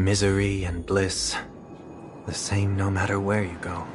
Misery and bliss, the same no matter where you go.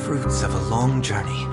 Fruits of a long journey.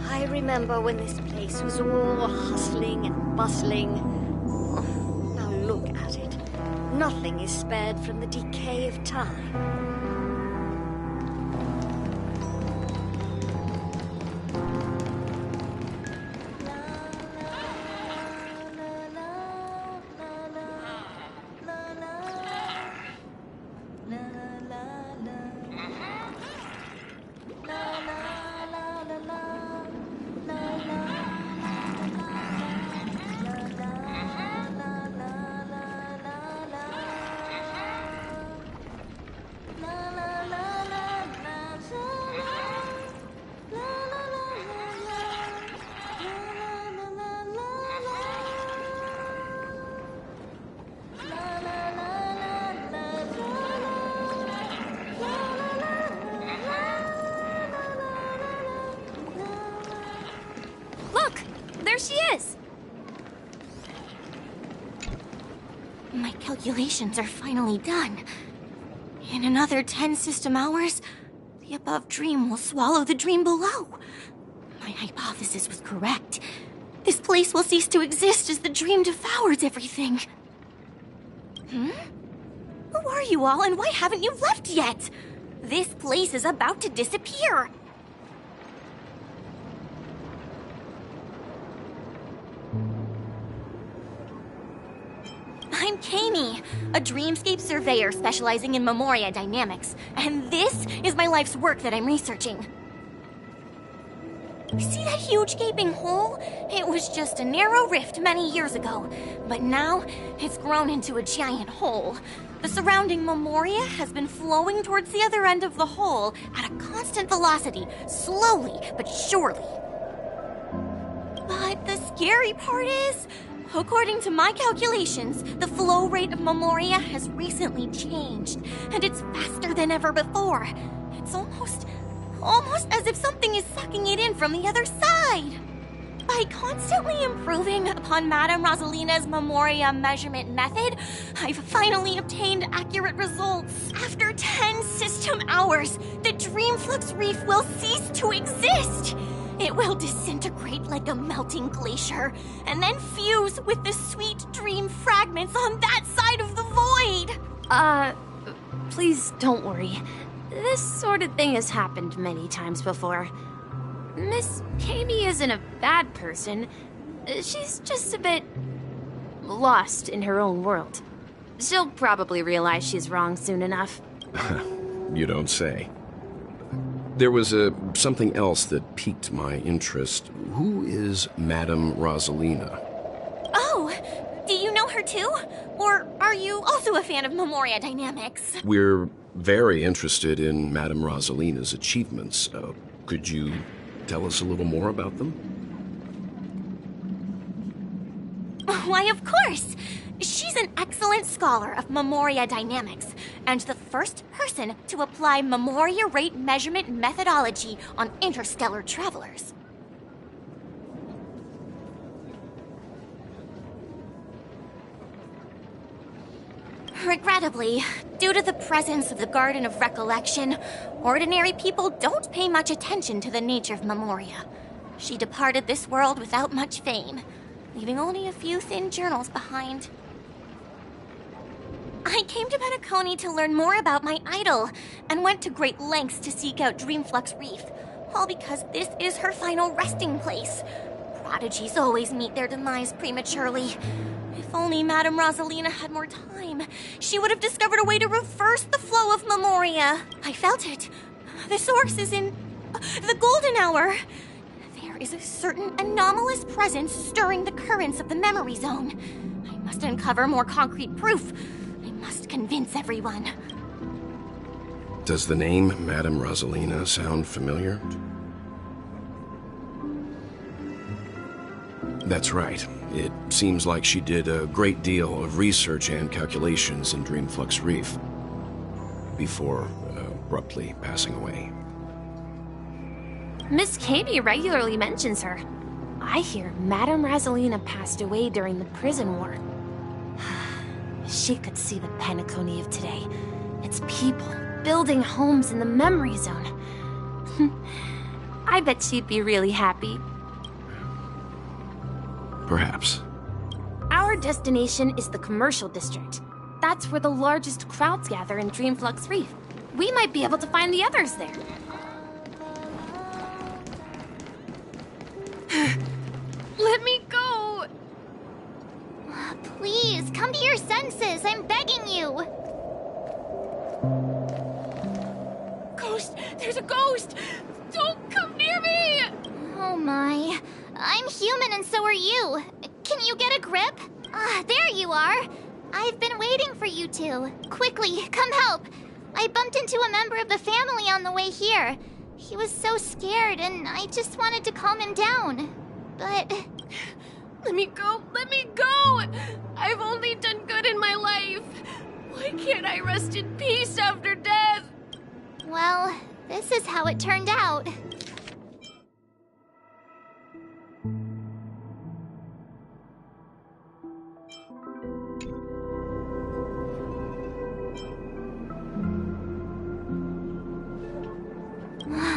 I remember when this place was all hustling and bustling. Oh, now look at it. Nothing is spared from the decay of time. There she is! My calculations are finally done. In another 10 system hours, the above dream will swallow the dream below. My hypothesis was correct. This place will cease to exist as the dream devours everything. Who are you all, and why haven't you left yet? This place is about to disappear. I'm Kami, a dreamscape surveyor specializing in Memoria dynamics, and this is my life's work that I'm researching. See that huge gaping hole? It was just a narrow rift many years ago, but now it's grown into a giant hole. The surrounding Memoria has been flowing towards the other end of the hole at a constant velocity, slowly but surely. scary part is, according to my calculations, the flow rate of Memoria has recently changed, and it's faster than ever before. It's almost as if something is sucking it in from the other side. By constantly improving upon Madame Rosalina's Memoria measurement method, I've finally obtained accurate results. After 10 system hours, the Dreamflux Reef will cease to exist. It will disintegrate like a melting glacier, and then fuse with the sweet dream fragments on that side of the void. Please don't worry. This sort of thing has happened many times before. Miss Kami isn't a bad person. She's just a bit lost in her own world. She'll probably realize she's wrong soon enough. You don't say. There was something else that piqued my interest. Who is Madame Rosalina? Oh, do you know her too? Or are you also a fan of Memoria Dynamics? We're very interested in Madame Rosalina's achievements. Could you tell us a little more about them? Why, of course! She's an excellent scholar of Memoria Dynamics, and the first person to apply Memoria rate measurement methodology on interstellar travelers. Regrettably, due to the presence of the Garden of Recollection, ordinary people don't pay much attention to the nature of Memoria. She departed this world without much fame, leaving only a few thin journals behind. I came to Panecony to learn more about my idol, and went to great lengths to seek out Dreamflux Reef, all because this is her final resting place. Prodigies always meet their demise prematurely. If only Madame Rosalina had more time, she would have discovered a way to reverse the flow of Memoria. I felt it. The source is in the golden hour. There is a certain anomalous presence stirring the currents of the memory zone. I must uncover more concrete proof. I must convince everyone. Does the name Madame Rosalina sound familiar? That's right. It seems like she did a great deal of research and calculations in Dreamflux Reef before abruptly passing away. Miss Kami regularly mentions her. I hear Madame Rosalina passed away during the prison war. She could see the panecony of today. It's people building homes in the memory zone. I bet she'd be really happy. Perhaps. Our destination is the commercial district. That's where the largest crowds gather in Dreamflux Reef. We might be able to find the others there. Let me go! Please, come to your senses. I'm begging you. Ghost! There's a ghost! Don't come near me! Oh my. I'm human and so are you. Can you get a grip? There you are. I've been waiting for you two. Quickly, come help. I bumped into a member of the family on the way here. He was so scared and I just wanted to calm him down. But... Let me go! Let me go! I've only done good in my life. Why can't I rest in peace after death? well, this is how it turned out.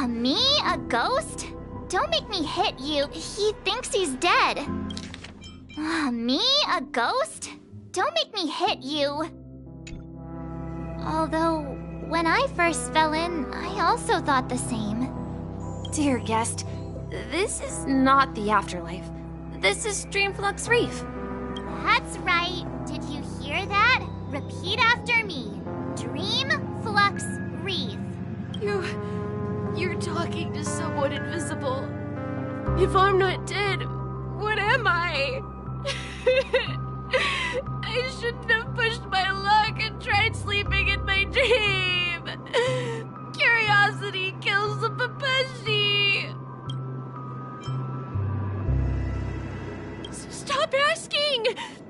Me? A ghost? Don't make me hit you. He thinks he's dead. Me? A ghost? Don't make me hit you. Although, when I first fell in, I also thought the same. Dear guest, this is not the afterlife. This is Dreamflux Reef. That's right. Did you hear that? Repeat after me. Dreamflux Reef. You're talking to someone invisible. If I'm not dead, what am I? I shouldn't have pushed my luck and tried sleeping in my dream. Curiosity kills the Papashi.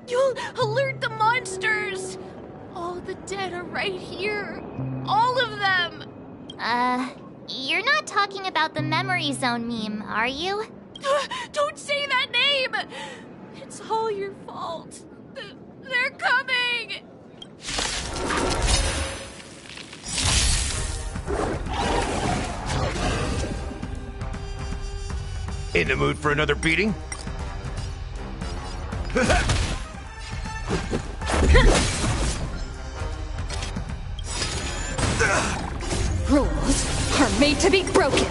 You'll alert the monsters! All the dead are right here. All of them! You're not talking about the Memory Zone meme, are you? Don't say that name! It's all your fault. They're coming! In the mood for another beating? Rules are made to be broken.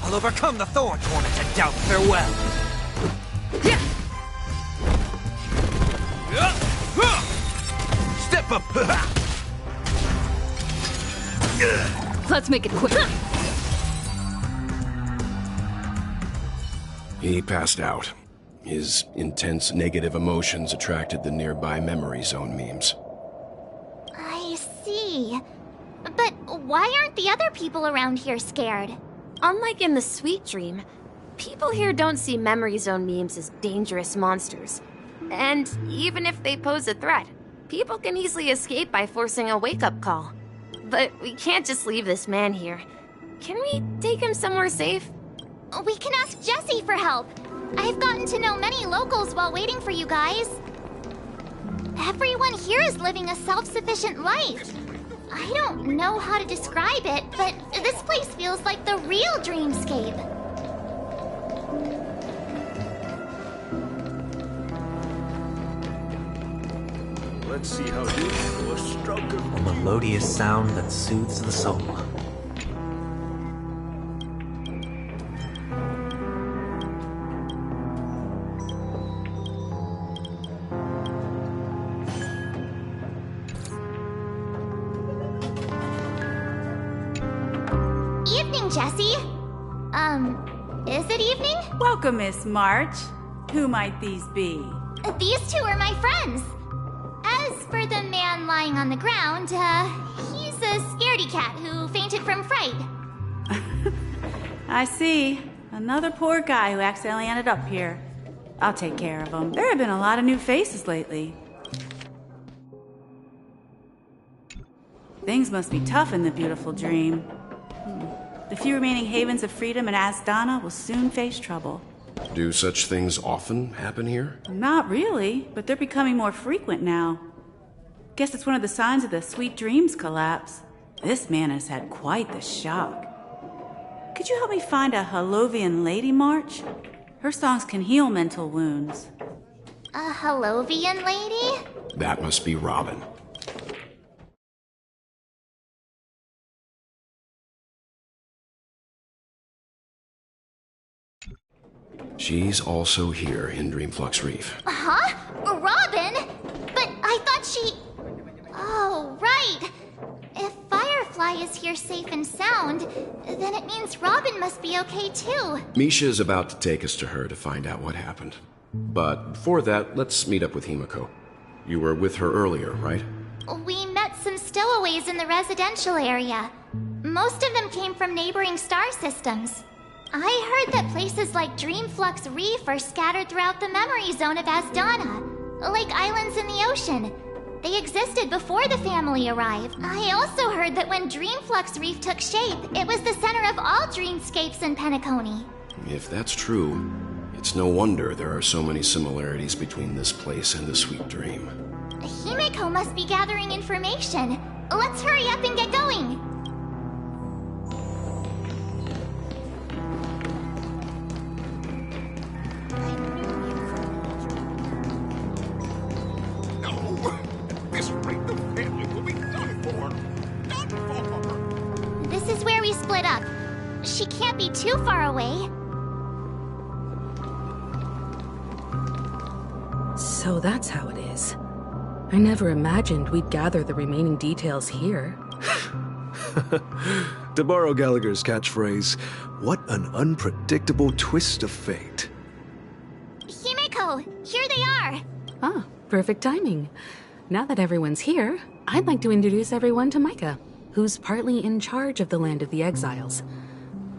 I'll overcome the thorn torment and doubt farewell. Step up! Let's make it quick. He passed out. His intense negative emotions attracted the nearby Memory Zone memes. I see. But why aren't the other people around here scared? Unlike in the Sweet Dream, people here don't see Memory Zone memes as dangerous monsters. And even if they pose a threat, people can easily escape by forcing a wake-up call. But we can't just leave this man here. Can we take him somewhere safe? We can ask Jessie for help. I've gotten to know many locals while waiting for you guys. Everyone here is living a self-sufficient life. I don't know how to describe it, but this place feels like the real dreamscape. Let's see how you do a stroke of... A melodious sound that soothes the soul. Evening, Jessie. Is it evening? Welcome, Miss March. Who might these be? These two are my friends. As for the man lying on the ground, he's a scaredy cat who fainted from fright. I see. Another poor guy who accidentally ended up here. I'll take care of him. There have been a lot of new faces lately. Things must be tough in the beautiful dream. The few remaining havens of freedom in Asdana will soon face trouble. Do such things often happen here? Not really, but they're becoming more frequent now. Guess it's one of the signs of the Sweet Dreams collapse. This man has had quite the shock. Could you help me find a Halovian lady, March? Her songs can heal mental wounds. A Halovian lady? That must be Robin. She's also here in Dreamflux Reef. Huh? Robin? But I thought she... Oh, right. If Firefly is here safe and sound, then it means Robin must be okay too. Misha is about to take us to her to find out what happened. But before that, let's meet up with Himiko. You were with her earlier, right? We met some stowaways in the residential area. Most of them came from neighboring star systems. I heard that places like Dreamflux Reef are scattered throughout the memory zone of Asdana, like islands in the ocean. They existed before the family arrived. I also heard that when Dreamflux Reef took shape, it was the center of all dreamscapes in Panecony. If that's true, it's no wonder there are so many similarities between this place and the Sweet Dream. Himiko must be gathering information. Let's hurry up and get going. This is where we split up. She can't be too far away. So that's how it is. I never imagined we'd gather the remaining details here. To borrow Gallagher's catchphrase, what an unpredictable twist of fate. Himiko, here they are. Ah, perfect timing. Now that everyone's here, I'd like to introduce everyone to Micah, who's partly in charge of the Land of the Exiles.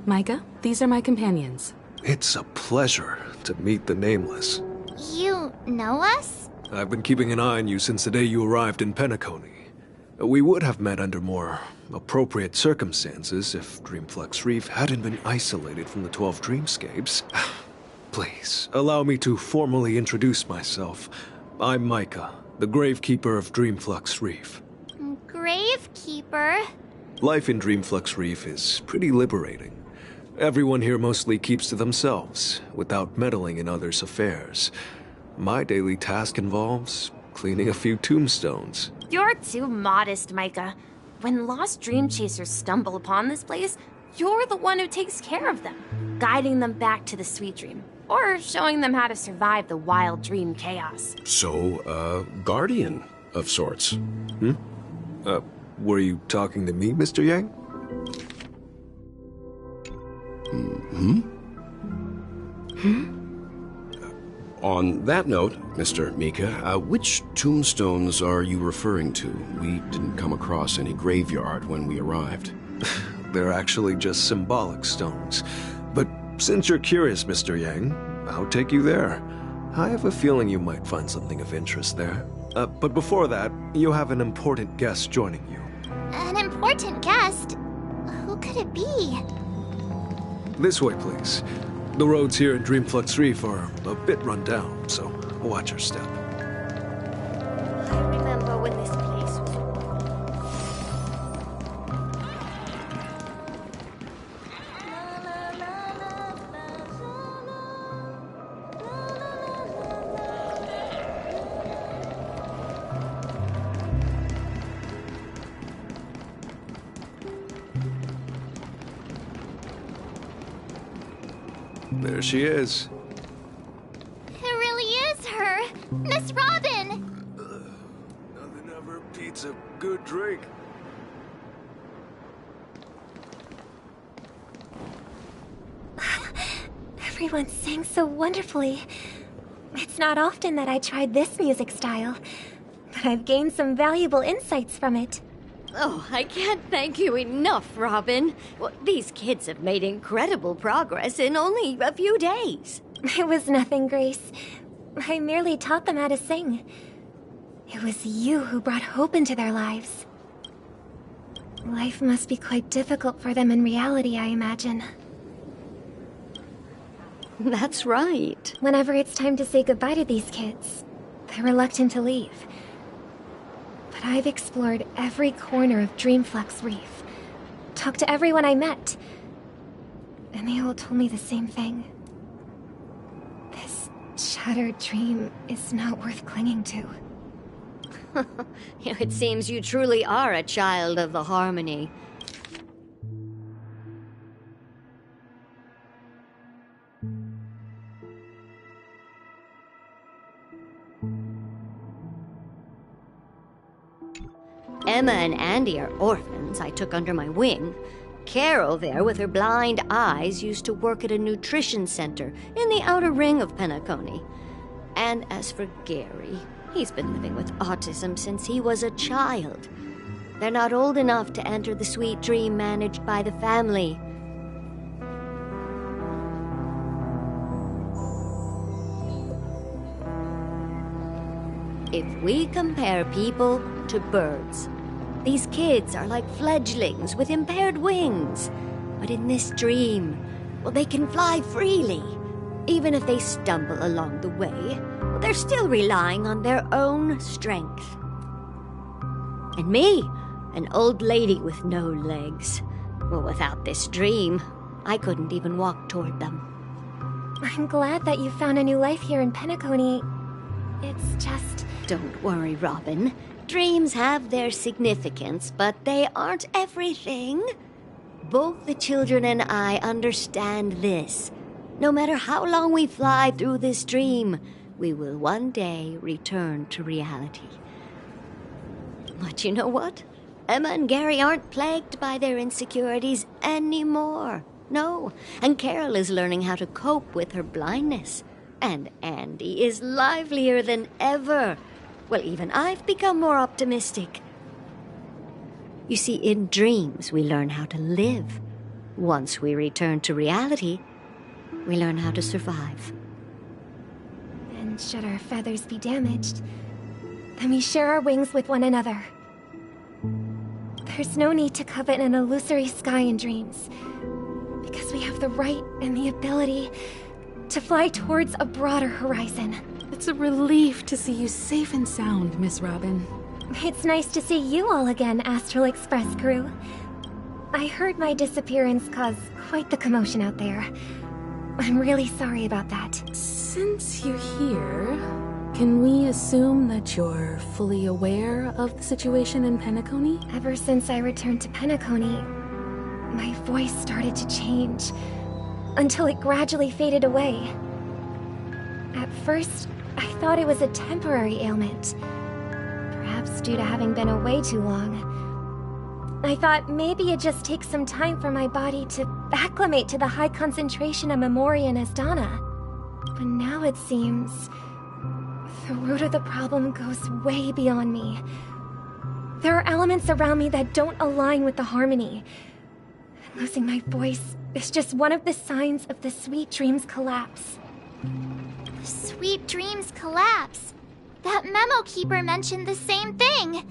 Micah, these are my companions. It's a pleasure to meet the Nameless. You know us? I've been keeping an eye on you since the day you arrived in Panecony. We would have met under more appropriate circumstances if Dreamflux Reef hadn't been isolated from the 12 Dreamscapes. Please, allow me to formally introduce myself. I'm Micah, the Gravekeeper of Dreamflux Reef. Gravekeeper? Life in Dreamflux Reef is pretty liberating. Everyone here mostly keeps to themselves, without meddling in others' affairs. My daily task involves cleaning a few tombstones. You're too modest, Micah. When lost dream chasers stumble upon this place, you're the one who takes care of them, guiding them back to the sweet dream, or showing them how to survive the wild dream chaos. So, guardian of sorts. Were you talking to me, Mr. Yang? On that note, Mr. Mika, which tombstones are you referring to? We didn't come across any graveyard when we arrived. They're actually just symbolic stones. But since you're curious, Mr. Yang, I'll take you there. I have a feeling you might find something of interest there. But before that, you have an important guest joining you. An important guest? Who could it be? This way, please. The roads here in Dreamflux Reef are a bit run down, so watch your step. I remember when this place was... There she is. It really is her! Miss Robin! Nothing ever beats a good drink. Everyone sang so wonderfully. It's not often that I tried this music style, but I've gained some valuable insights from it. Oh, I can't thank you enough, Robin. Well, these kids have made incredible progress in only a few days. It was nothing, Grace. I merely taught them how to sing. It was you who brought hope into their lives. Life must be quite difficult for them in reality, I imagine. That's right. Whenever it's time to say goodbye to these kids, they're reluctant to leave. But I've explored every corner of Dreamflux Reef, talked to everyone I met, and they all told me the same thing. This shattered dream is not worth clinging to. It seems you truly are a child of the Harmony. Emma and Andy are orphans I took under my wing. Carol there, with her blind eyes, used to work at a nutrition center in the outer ring of Panecony. And as for Gary, he's been living with autism since he was a child. They're not old enough to enter the sweet dream managed by the family. If we compare people to birds, these kids are like fledglings with impaired wings. But in this dream, well, they can fly freely. Even if they stumble along the way, well, they're still relying on their own strength. And me, an old lady with no legs. Well, without this dream, I couldn't even walk toward them. I'm glad that you found a new life here in Panecony. It's just... Don't worry, Robin. Dreams have their significance, but they aren't everything. Both the children and I understand this. No matter how long we fly through this dream, we will one day return to reality. But you know what? Emma and Gary aren't plagued by their insecurities anymore. No, and Carol is learning how to cope with her blindness. And Andy is livelier than ever. Well, even I've become more optimistic. You see, in dreams, we learn how to live. Once we return to reality, we learn how to survive. And should our feathers be damaged, then we share our wings with one another. There's no need to covet an illusory sky in dreams, because we have the right and the ability to fly towards a broader horizon. It's a relief to see you safe and sound, Miss Robin. It's nice to see you all again, Astral Express crew. I heard my disappearance caused quite the commotion out there. I'm really sorry about that. Since you're here, can we assume that you're fully aware of the situation in Panecony? Ever since I returned to Panecony, my voice started to change, until it gradually faded away. At first, I thought it was a temporary ailment, perhaps due to having been away too long. I thought maybe it just takes some time for my body to acclimate to the high concentration of Memoria and Asdana. But now it seems the root of the problem goes way beyond me. There are elements around me that don't align with the harmony. And losing my voice is just one of the signs of the Sweet Dreams collapse. The Sweet Dreams collapse. That memo keeper mentioned the same thing.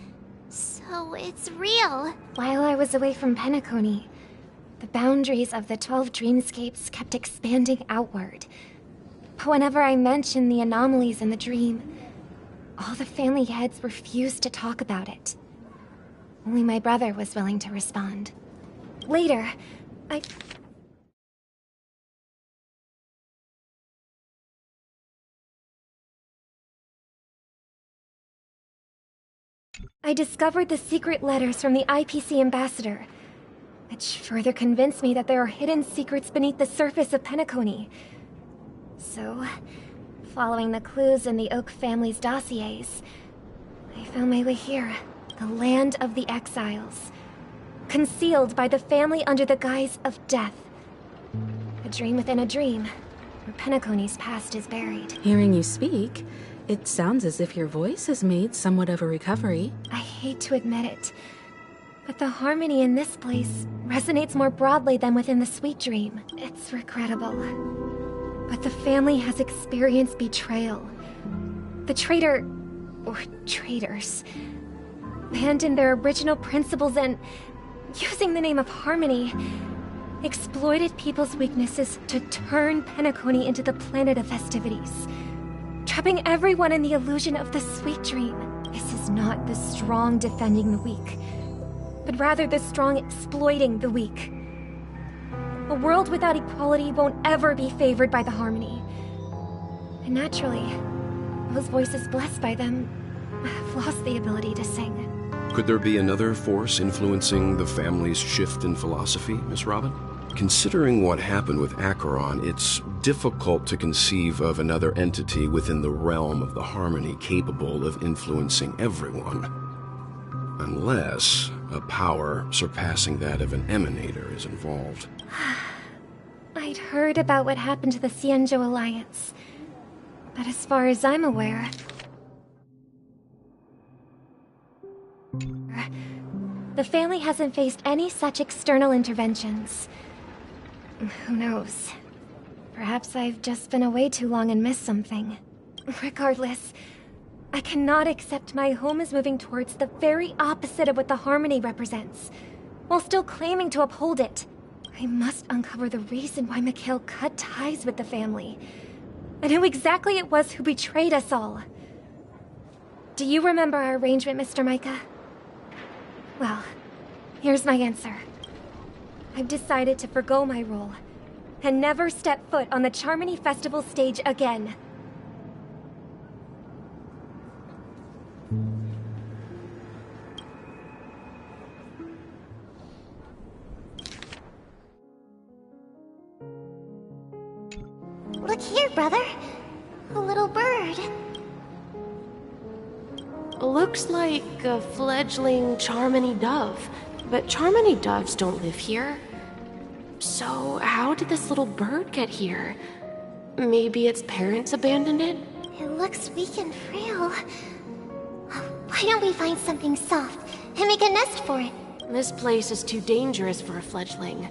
So it's real. While I was away from Panecony, the boundaries of the 12 dreamscapes kept expanding outward. But whenever I mentioned the anomalies in the dream, all the family heads refused to talk about it. Only my brother was willing to respond. Later, I discovered the secret letters from the IPC ambassador, which further convinced me that there are hidden secrets beneath the surface of Panecony. So, following the clues in the Oak family's dossiers, I found my way here, the land of the exiles, concealed by the family under the guise of death. A dream within a dream, where Panecony's past is buried. Hearing you speak, it sounds as if your voice has made somewhat of a recovery. I hate to admit it, but the harmony in this place resonates more broadly than within the Sweet Dream. It's regrettable, but the family has experienced betrayal. The traitor, or traitors, abandoned their original principles and, using the name of harmony, exploited people's weaknesses to turn Panecony into the planet of festivities, trapping everyone in the illusion of the Sweet Dream. This is not the strong defending the weak, but rather the strong exploiting the weak. A world without equality won't ever be favored by the harmony. And naturally, those voices blessed by them have lost the ability to sing. Could there be another force influencing the family's shift in philosophy, Miss Robin? Considering what happened with Acheron, it's difficult to conceive of another entity within the realm of the harmony capable of influencing everyone. Unless a power surpassing that of an emanator is involved. I'd heard about what happened to the Xianzhou Alliance, but as far as I'm aware, the family hasn't faced any such external interventions. Who knows? Perhaps I've just been away too long and missed something. Regardless, I cannot accept my home is moving towards the very opposite of what the harmony represents, while still claiming to uphold it. I must uncover the reason why Mikhail cut ties with the family, and who exactly it was who betrayed us all. Do you remember our arrangement, Mr. Micah? Well, here's my answer. I've decided to forgo my role, and never step foot on the Charmony Festival stage again. Look here, brother. A little bird. Looks like a fledgling Charmony dove. But Charmony doves don't live here. So how did this little bird get here? Maybe its parents abandoned it? It looks weak and frail. Why don't we find something soft and make a nest for it? This place is too dangerous for a fledgling.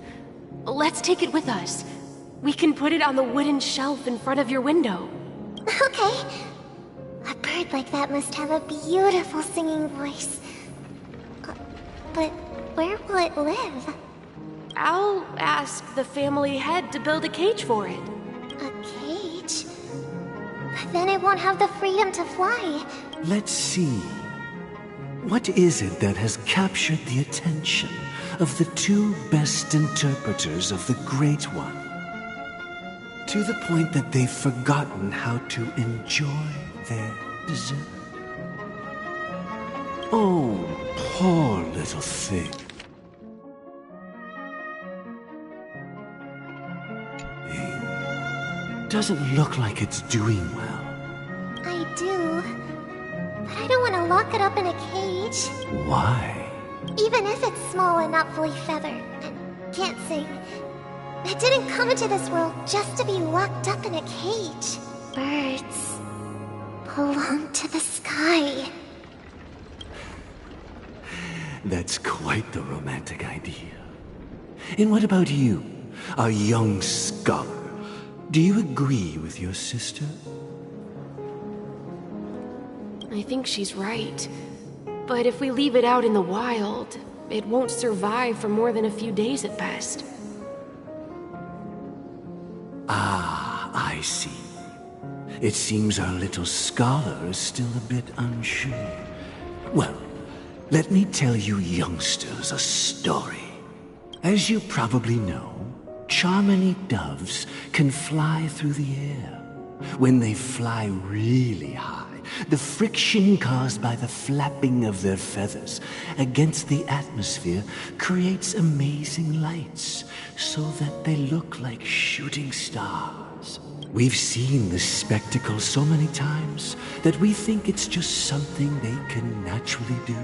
Let's take it with us. We can put it on the wooden shelf in front of your window. Okay. A bird like that must have a beautiful singing voice. But where will it live? I'll ask the family head to build a cage for it. A cage? But then it won't have the freedom to fly. Let's see. What is it that has captured the attention of the two best interpreters of the Great One? To the point that they've forgotten how to enjoy their dessert. Oh, poor little thing. It doesn't look like it's doing well. I do. But I don't want to lock it up in a cage. Why? Even if it's small and not fully feathered and can't sing. It didn't come into this world just to be locked up in a cage. Birds belong to the sky. That's quite the romantic idea. And what about you, a young scholar? Do you agree with your sister? I think she's right. But if we leave it out in the wild, it won't survive for more than a few days at best. Ah, I see. It seems our little scholar is still a bit unsure. Well, let me tell you youngsters a story. As you probably know, Charmony doves can fly through the air. When they fly really high, the friction caused by the flapping of their feathers against the atmosphere creates amazing lights, so that they look like shooting stars. We've seen this spectacle so many times that we think it's just something they can naturally do.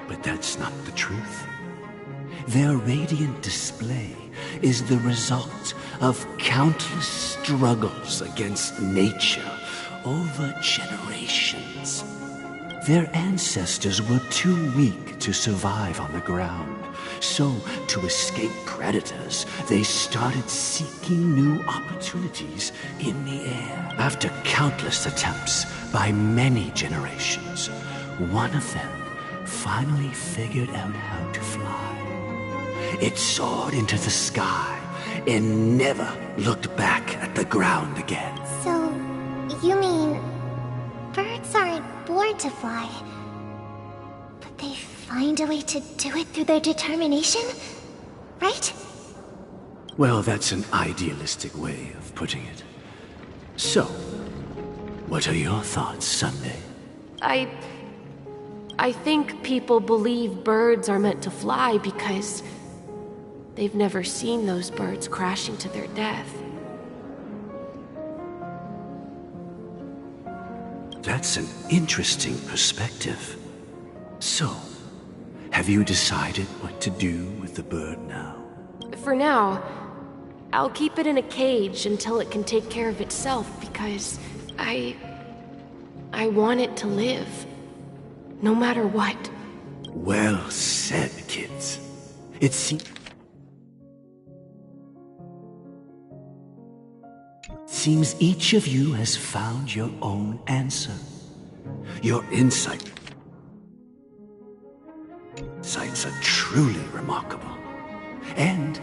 But that's not the truth. Their radiant display is the result of countless struggles against nature over generations. Their ancestors were too weak to survive on the ground, so to escape predators, they started seeking new opportunities in the air. After countless attempts by many generations, one of them finally figured out how to fly. It soared into the sky and never looked back at the ground again. So, you mean birds aren't born to fly, but they find a way to do it through their determination, right? Well, that's an idealistic way of putting it. So, what are your thoughts, Sunday? I think people believe birds are meant to fly because they've never seen those birds crashing to their death. That's an interesting perspective. So, have you decided what to do with the bird now? For now, I'll keep it in a cage until it can take care of itself because I want it to live. No matter what. Well said, kids. It seems each of you has found your own answer. Your insights are truly remarkable. And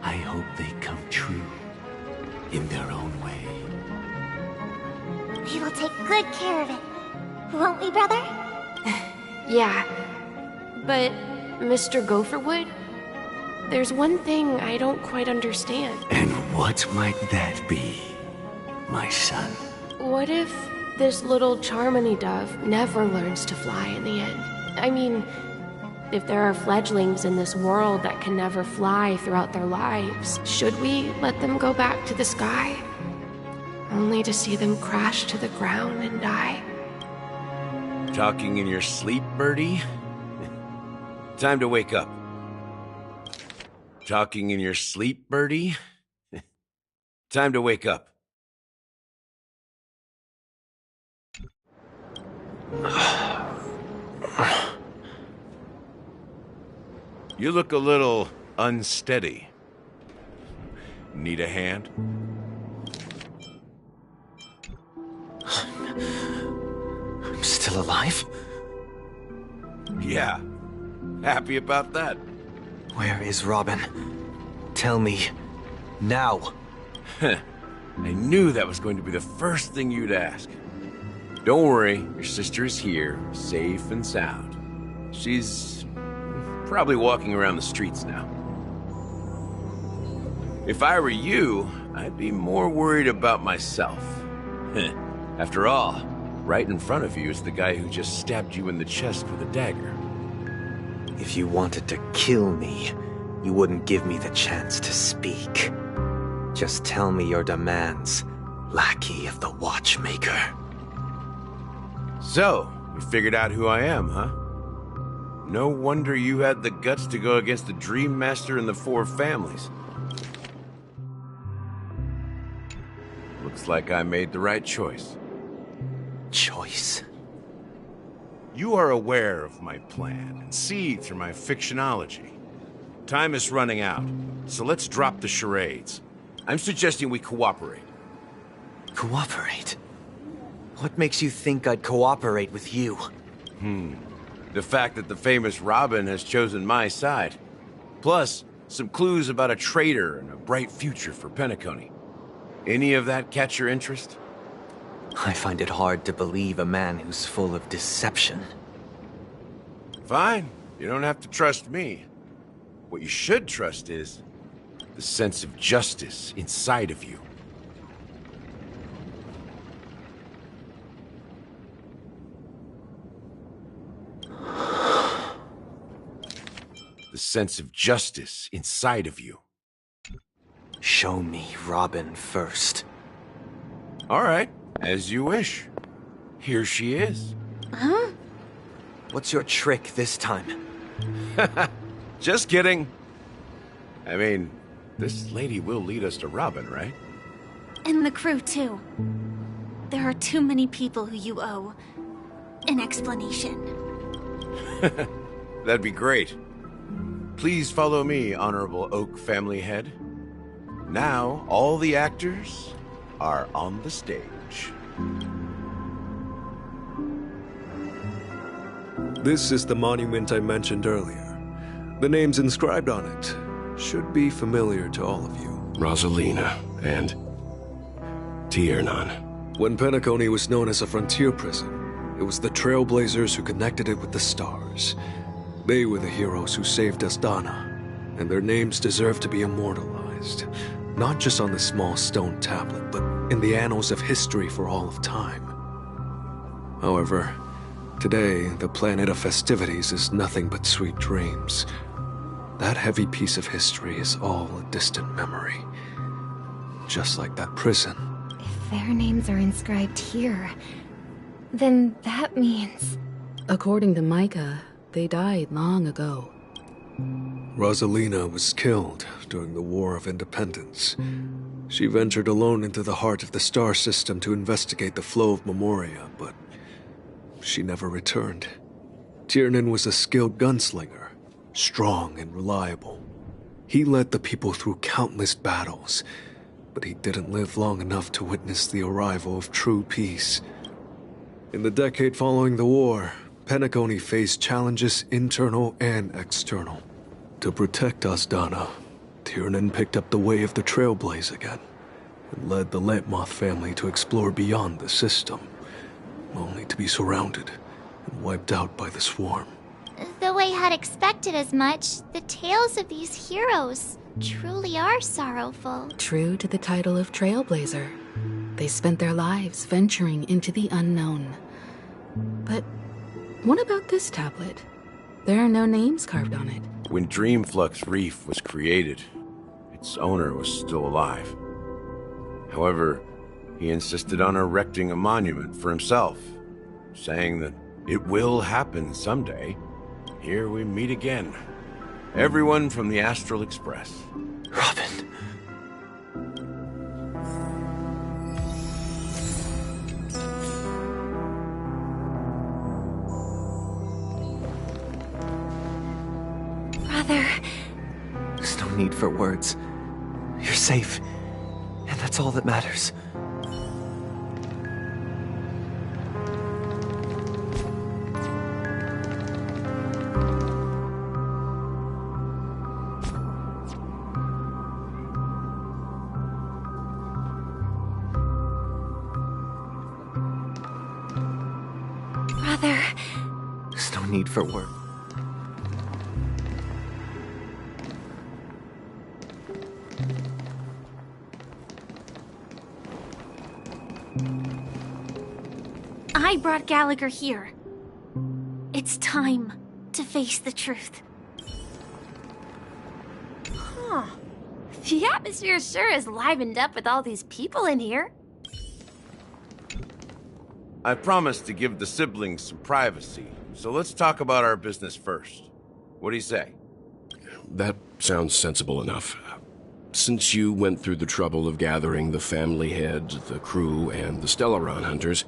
I hope they come true in their own way. We will take good care of it. Won't we, brother? Yeah. But, Mr. Gopherwood, there's one thing I don't quite understand. And what might that be, my son? What if this little Charmony dove never learns to fly in the end? I mean, if there are fledglings in this world that can never fly throughout their lives, should we let them go back to the sky? Only to see them crash to the ground and die? Talking in your sleep, birdie? Time to wake up. Talking in your sleep, birdie? Time to wake up. You look a little unsteady. Need a hand? I'm still alive? Yeah. Happy about that. Where is Robin? Tell me. Now. I knew that was going to be the first thing you'd ask. Don't worry, your sister is here, safe and sound. She's probably walking around the streets now. If I were you, I'd be more worried about myself. After all, right in front of you is the guy who just stabbed you in the chest with a dagger. If you wanted to kill me, you wouldn't give me the chance to speak. Just tell me your demands, lackey of the Watchmaker. So, you figured out who I am, huh? No wonder you had the guts to go against the Dream Master and the Four Families. Looks like I made the right choice. Choice? You are aware of my plan and see through my fictionology. Time is running out, so let's drop the charades. I'm suggesting we cooperate. Cooperate? What makes you think I'd cooperate with you? The fact that the famous Robin has chosen my side. Plus, some clues about a traitor and a bright future for Panecony. Any of that catch your interest? I find it hard to believe a man who's full of deception. Fine. You don't have to trust me. What you should trust is the sense of justice inside of you. The sense of justice inside of you. Show me Robin first. All right, as you wish. Here she is. Huh? What's your trick this time? Just kidding. I mean, this lady will lead us to Robin, right? And the crew, too. There are too many people who you owe an explanation. That'd be great. Please follow me, Honorable Oak Family Head. Now, all the actors are on the stage. This is the monument I mentioned earlier. The names inscribed on it should be familiar to all of you. Rosalina and Tiernan. When Panecony was known as a frontier prison, it was the Trailblazers who connected it with the stars. They were the heroes who saved Asdana, and their names deserve to be immortalized, not just on this small stone tablet, but in the annals of history for all of time. However, today, the planet of festivities is nothing but sweet dreams. That heavy piece of history is all a distant memory. Just like that prison. If their names are inscribed here, then that means... According to Micah, they died long ago. Rosalina was killed during the War of Independence. She ventured alone into the heart of the star system to investigate the flow of Memoria, but she never returned. Tiernan was a skilled gunslinger, strong and reliable. He led the people through countless battles, but he didn't live long enough to witness the arrival of true peace. In the decade following the war, Panecony faced challenges internal and external. To protect Asdana, Tiernan picked up the way of the Trailblaze again, and led the Letmoth family to explore beyond the system, only to be surrounded and wiped out by the swarm. Though I had expected as much, the tales of these heroes truly are sorrowful. True to the title of Trailblazer, they spent their lives venturing into the unknown. But what about this tablet? There are no names carved on it. When Dreamflux Reef was created, its owner was still alive. However, he insisted on erecting a monument for himself, saying that it will happen someday. Here we meet again. Everyone from the Astral Express. Robin. Brother. There's no need for words. You're safe. And that's all that matters. Brother. There's no need for words. I brought Gallagher here. It's time to face the truth. Huh. The atmosphere sure is livened up with all these people in here. I promised to give the siblings some privacy, so let's talk about our business first. What do you say? That sounds sensible enough. Since you went through the trouble of gathering the family heads, the crew, and the Stellaron hunters,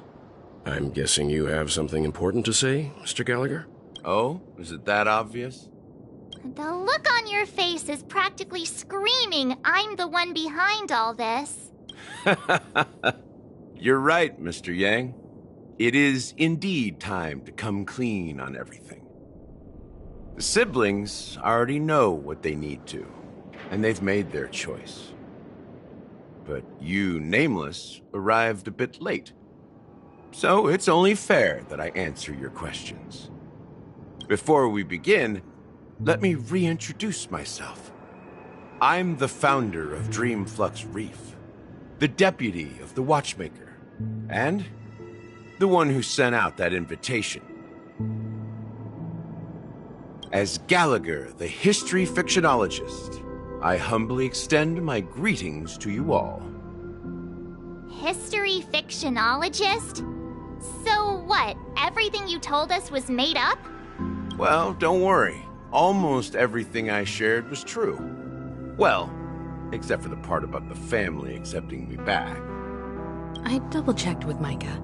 I'm guessing you have something important to say, Mr. Gallagher? Oh? Is it that obvious? The look on your face is practically screaming, I'm the one behind all this. You're right, Mr. Yang. It is indeed time to come clean on everything. The siblings already know what they need to, and they've made their choice. But you, Nameless, arrived a bit late. So it's only fair that I answer your questions. Before we begin, let me reintroduce myself. I'm the founder of Dreamflux Reef, the deputy of the Watchmaker, and the one who sent out that invitation. As Gallagher, the history fictionologist, I humbly extend my greetings to you all. History fictionologist? So what, everything you told us was made up? Well, don't worry. Almost everything I shared was true. Well, except for the part about the family accepting me back. I double-checked with Micah,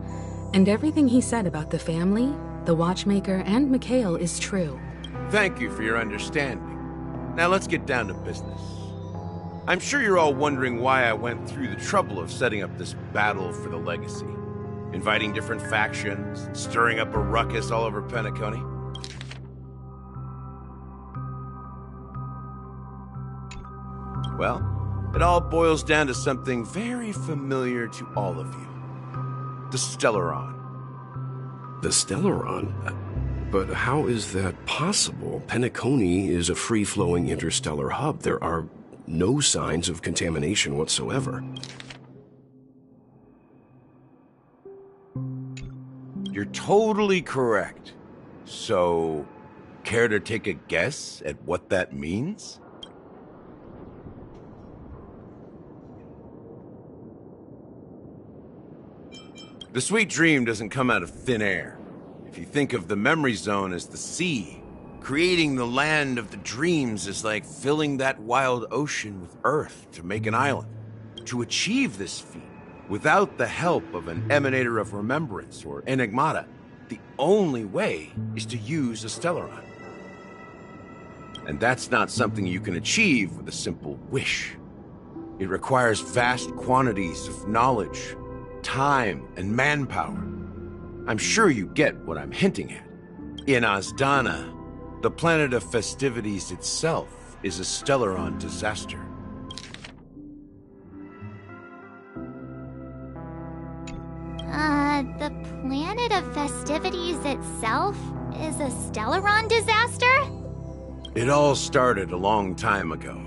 and everything he said about the family, the Watchmaker, and Mikhail is true. Thank you for your understanding. Now let's get down to business. I'm sure you're all wondering why I went through the trouble of setting up this battle for the legacy. Inviting different factions, stirring up a ruckus all over Panecony. Well, it all boils down to something very familiar to all of you. The Stellaron. The Stellaron? But how is that possible? Panecony is a free-flowing interstellar hub. There are no signs of contamination whatsoever. You're totally correct. So, care to take a guess at what that means? The sweet dream doesn't come out of thin air. If you think of the memory zone as the sea, creating the land of the dreams is like filling that wild ocean with earth to make an island. To achieve this feat, without the help of an emanator of remembrance or enigmata, the only way is to use a Stellaron. And that's not something you can achieve with a simple wish. It requires vast quantities of knowledge, time, and manpower. I'm sure you get what I'm hinting at. In Azdana, the planet of festivities itself is a Stellaron disaster. The planet of festivities itself is a Stellaron disaster? It all started a long time ago,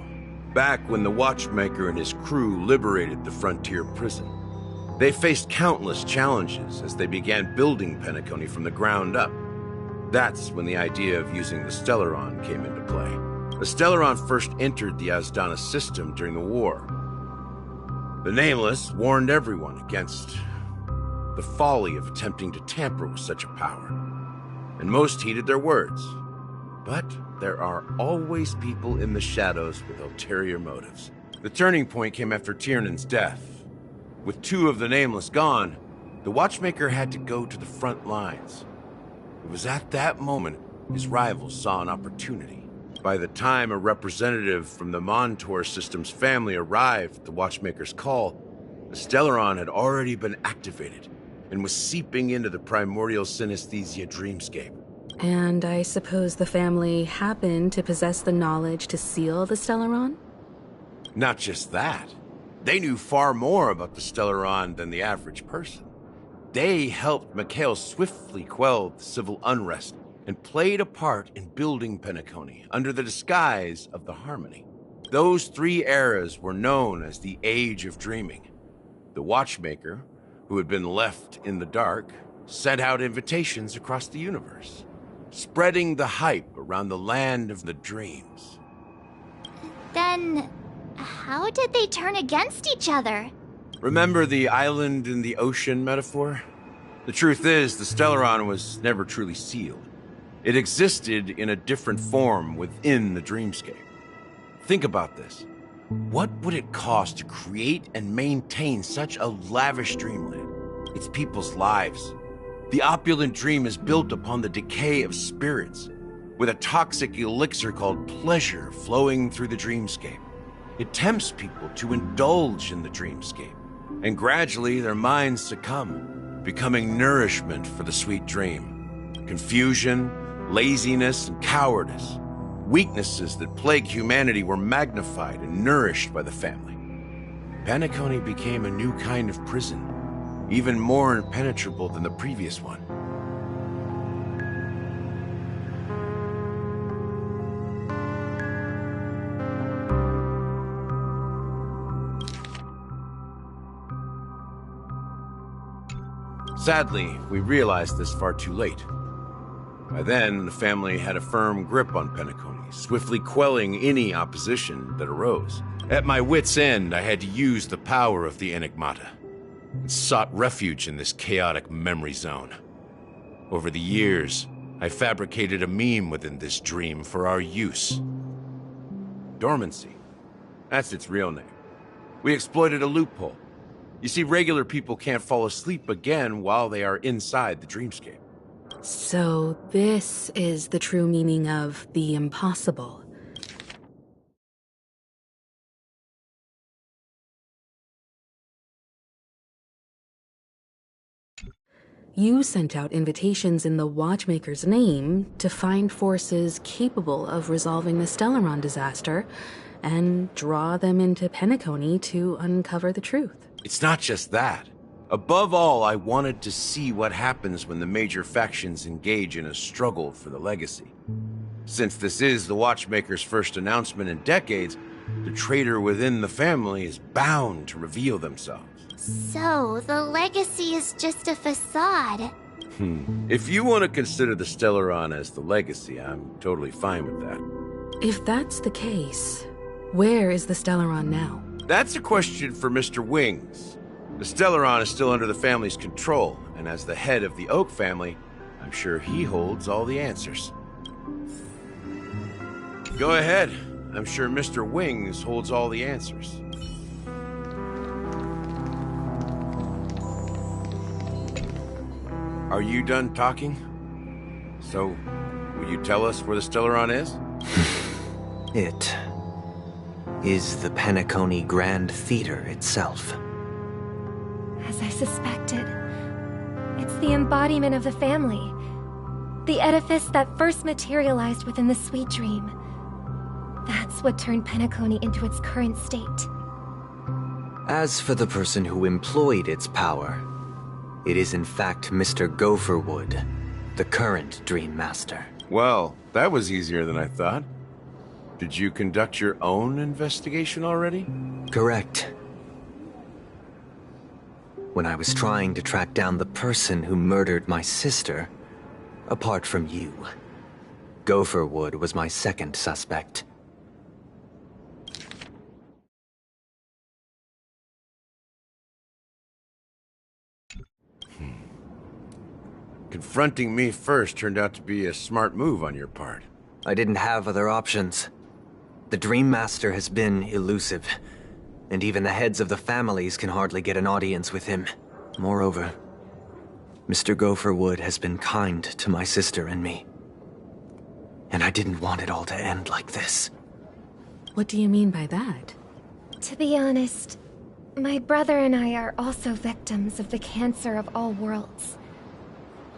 back when the Watchmaker and his crew liberated the frontier prison. They faced countless challenges as they began building Panecony from the ground up. That's when the idea of using the Stellaron came into play. The Stellaron first entered the Azdana system during the war. The Nameless warned everyone against the folly of attempting to tamper with such a power, and most heeded their words. But there are always people in the shadows with ulterior motives. The turning point came after Tiernan's death. With two of the Nameless gone, the Watchmaker had to go to the front lines. It was at that moment his rivals saw an opportunity. By the time a representative from the Montour System's family arrived at the Watchmaker's call, the Stellaron had already been activated and was seeping into the primordial synesthesia dreamscape. And I suppose the family happened to possess the knowledge to seal the Stellaron? Not just that. They knew far more about the Stellaron than the average person. They helped Mikhail swiftly quell the civil unrest and played a part in building Panecony under the disguise of the Harmony. Those 3 eras were known as the Age of Dreaming. The Watchmaker, who had been left in the dark, sent out invitations across the universe, spreading the hype around the land of the dreams. Then, how did they turn against each other? Remember the island in the ocean metaphor? The truth is, the Stellaron was never truly sealed. It existed in a different form within the dreamscape. Think about this. What would it cost to create and maintain such a lavish dreamland? It's people's lives. The opulent dream is built upon the decay of spirits, with a toxic elixir called pleasure flowing through the dreamscape. It tempts people to indulge in the dreamscape, and gradually their minds succumb, becoming nourishment for the sweet dream. Confusion, laziness, and cowardice, weaknesses that plague humanity, were magnified and nourished by the family. Panecony became a new kind of prison, even more impenetrable than the previous one. Sadly, we realized this far too late. By then, the family had a firm grip on Panecony, swiftly quelling any opposition that arose. At my wit's end, I had to use the power of the Enigmata, and sought refuge in this chaotic memory zone. Over the years, I fabricated a meme within this dream for our use. Dormancy. That's its real name. We exploited a loophole. You see, regular people can't fall asleep again while they are inside the dreamscape. So this is the true meaning of the impossible. You sent out invitations in the Watchmaker's name to find forces capable of resolving the Stellaron disaster and draw them into Panecony to uncover the truth. It's not just that. Above all, I wanted to see what happens when the major factions engage in a struggle for the legacy. Since this is the Watchmaker's first announcement in decades, the traitor within the family is bound to reveal themselves. So, the legacy is just a facade. If you want to consider the Stellaron as the legacy, I'm totally fine with that. If that's the case, where is the Stellaron now? That's a question for Mr. Wings. The Stellaron is still under the family's control, and as the head of the Oak family, I'm sure he holds all the answers. Go ahead. I'm sure Mr. Wings holds all the answers. Are you done talking? So, will you tell us where the Stellaron is? It is the Panecony Grand Theater itself. As I suspected, it's the embodiment of the family. The edifice that first materialized within the sweet dream. That's what turned Panecony into its current state. As for the person who employed its power, it is in fact Mr. Gopherwood, the current Dream Master. Well, that was easier than I thought. Did you conduct your own investigation already? Correct. When I was trying to track down the person who murdered my sister, apart from you, Gopherwood was my second suspect. Confronting me first turned out to be a smart move on your part. I didn't have other options. The Dream Master has been elusive, and even the heads of the families can hardly get an audience with him. Moreover, Mr. Gopherwood has been kind to my sister and me. And I didn't want it all to end like this. What do you mean by that? To be honest, my brother and I are also victims of the cancer of all worlds.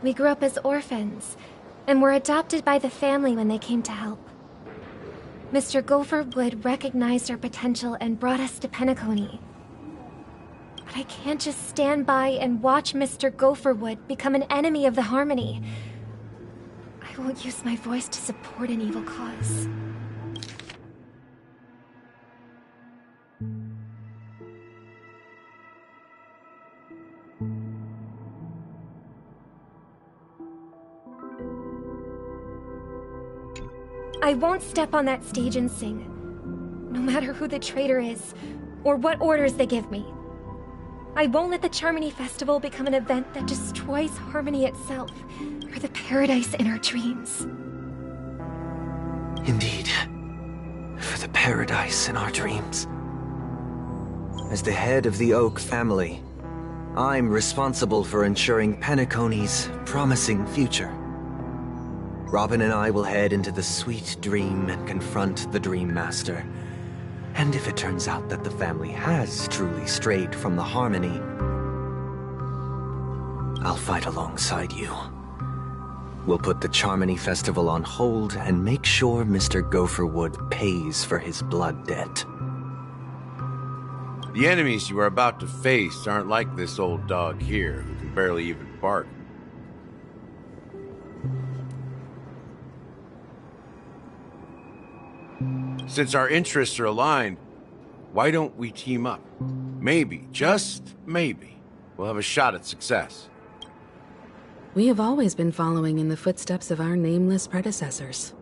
We grew up as orphans, and were adopted by the family when they came to help. Mr. Gopherwood recognized our potential and brought us to Panecony. But I can't just stand by and watch Mr. Gopherwood become an enemy of the Harmony. I won't use my voice to support an evil cause. I won't step on that stage and sing, no matter who the traitor is, or what orders they give me. I won't let the Charmony Festival become an event that destroys Harmony itself, or the paradise in our dreams. Indeed. For the paradise in our dreams. As the head of the Oak family, I'm responsible for ensuring Panecony's promising future. Robin and I will head into the Sweet Dream and confront the Dream Master. And if it turns out that the family has truly strayed from the Harmony, I'll fight alongside you. We'll put the Charmony Festival on hold and make sure Mr. Gopherwood pays for his blood debt. The enemies you are about to face aren't like this old dog here, who can barely even bark. Since our interests are aligned, why don't we team up? Maybe, just maybe, we'll have a shot at success. We have always been following in the footsteps of our nameless predecessors,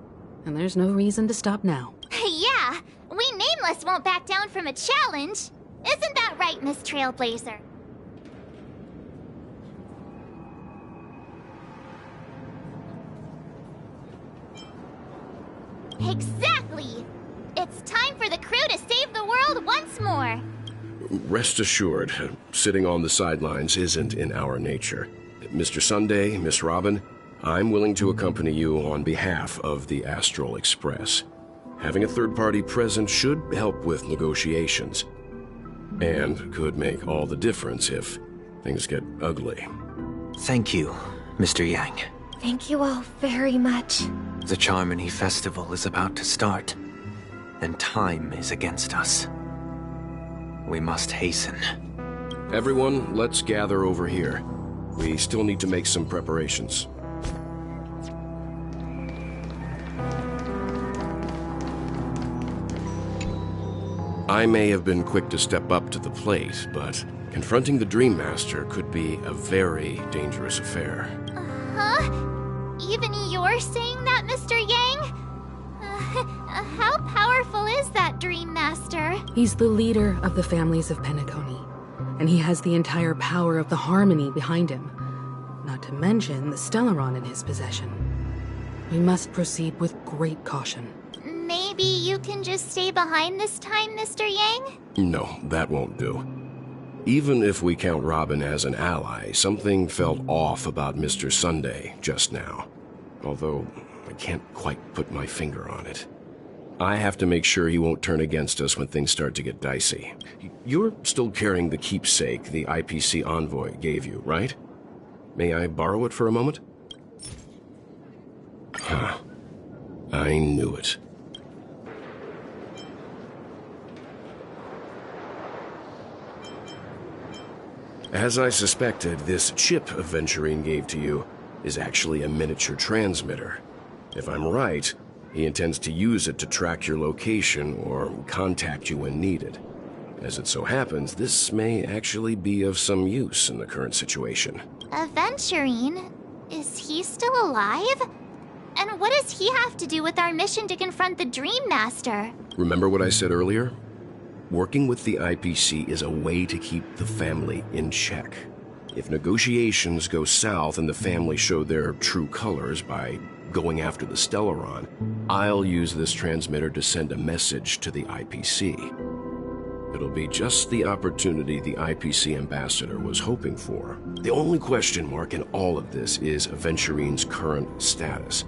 and there's no reason to stop now. Yeah, we Nameless won't back down from a challenge. Isn't that right, Miss Trailblazer? Exactly! It's time for the crew to save the world once more! Rest assured, sitting on the sidelines isn't in our nature. Mr. Sunday, Miss Robin, I'm willing to accompany you on behalf of the Astral Express. Having a third party present should help with negotiations, and could make all the difference if things get ugly. Thank you, Mr. Yang. Thank you all very much. The Charmony Festival is about to start, and time is against us. We must hasten. Everyone, let's gather over here. We still need to make some preparations. I may have been quick to step up to the plate, but confronting the Dream Master could be a very dangerous affair. Huh? Even you're saying that, Mr. Yang? How powerful is that Dream Master? He's the leader of the families of Panecony, and he has the entire power of the Harmony behind him, not to mention the Stellaron in his possession. We must proceed with great caution. Maybe you can just stay behind this time, Mr. Yang? No, that won't do. Even if we count Robin as an ally, something felt off about Mr. Sunday just now. Although, I can't quite put my finger on it. I have to make sure he won't turn against us when things start to get dicey. You're still carrying the keepsake the IPC envoy gave you, right? May I borrow it for a moment? Huh. I knew it. As I suspected, this chip Aventurine gave to you is actually a miniature transmitter. If I'm right, he intends to use it to track your location or contact you when needed. As it so happens, this may actually be of some use in the current situation. Aventurine? Is he still alive? And what does he have to do with our mission to confront the Dream Master? Remember what I said earlier? Working with the IPC is a way to keep the family in check. If negotiations go south and the family show their true colors by going after the Stellaron, I'll use this transmitter to send a message to the IPC. It'll be just the opportunity the IPC ambassador was hoping for. The only question mark in all of this is Aventurine's current status.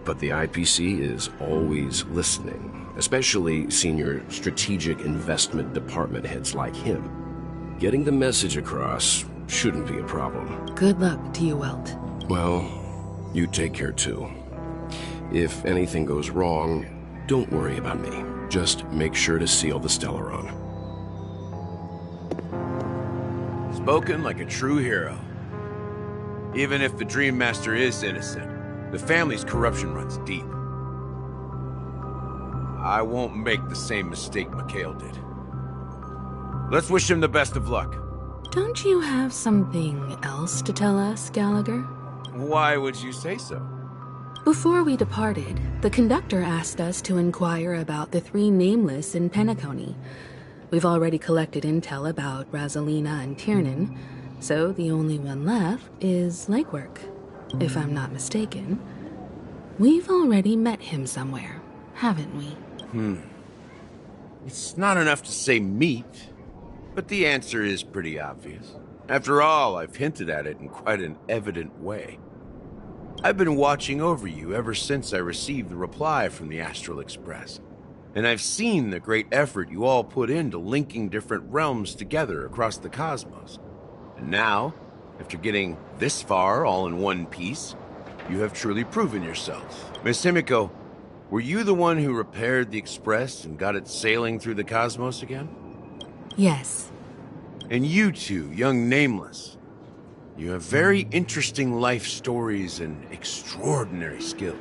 But the IPC is always listening, especially senior strategic investment department heads like him. Getting the message across shouldn't be a problem. Good luck to you, Welt. Well, you take care too. If anything goes wrong, don't worry about me. Just make sure to seal the Stellaron. Spoken like a true hero. Even if the Dream Master is innocent, the family's corruption runs deep. I won't make the same mistake Mikhail did. Let's wish him the best of luck. Don't you have something else to tell us, Gallagher? Why would you say so? Before we departed, the conductor asked us to inquire about the 3 nameless in Panecony. We've already collected intel about Razelina and Tiernan, so the only one left is Legwork. If I'm not mistaken, we've already met him somewhere, haven't we? It's not enough to say meet, but the answer is pretty obvious. After all, I've hinted at it in quite an evident way. I've been watching over you ever since I received the reply from the Astral Express, and I've seen the great effort you all put into linking different realms together across the cosmos. And now, after getting this far all in one piece, you have truly proven yourselves. Miss Himiko, were you the one who repaired the Express and got it sailing through the cosmos again? Yes. And you two, young Nameless, you have very interesting life stories and extraordinary skills.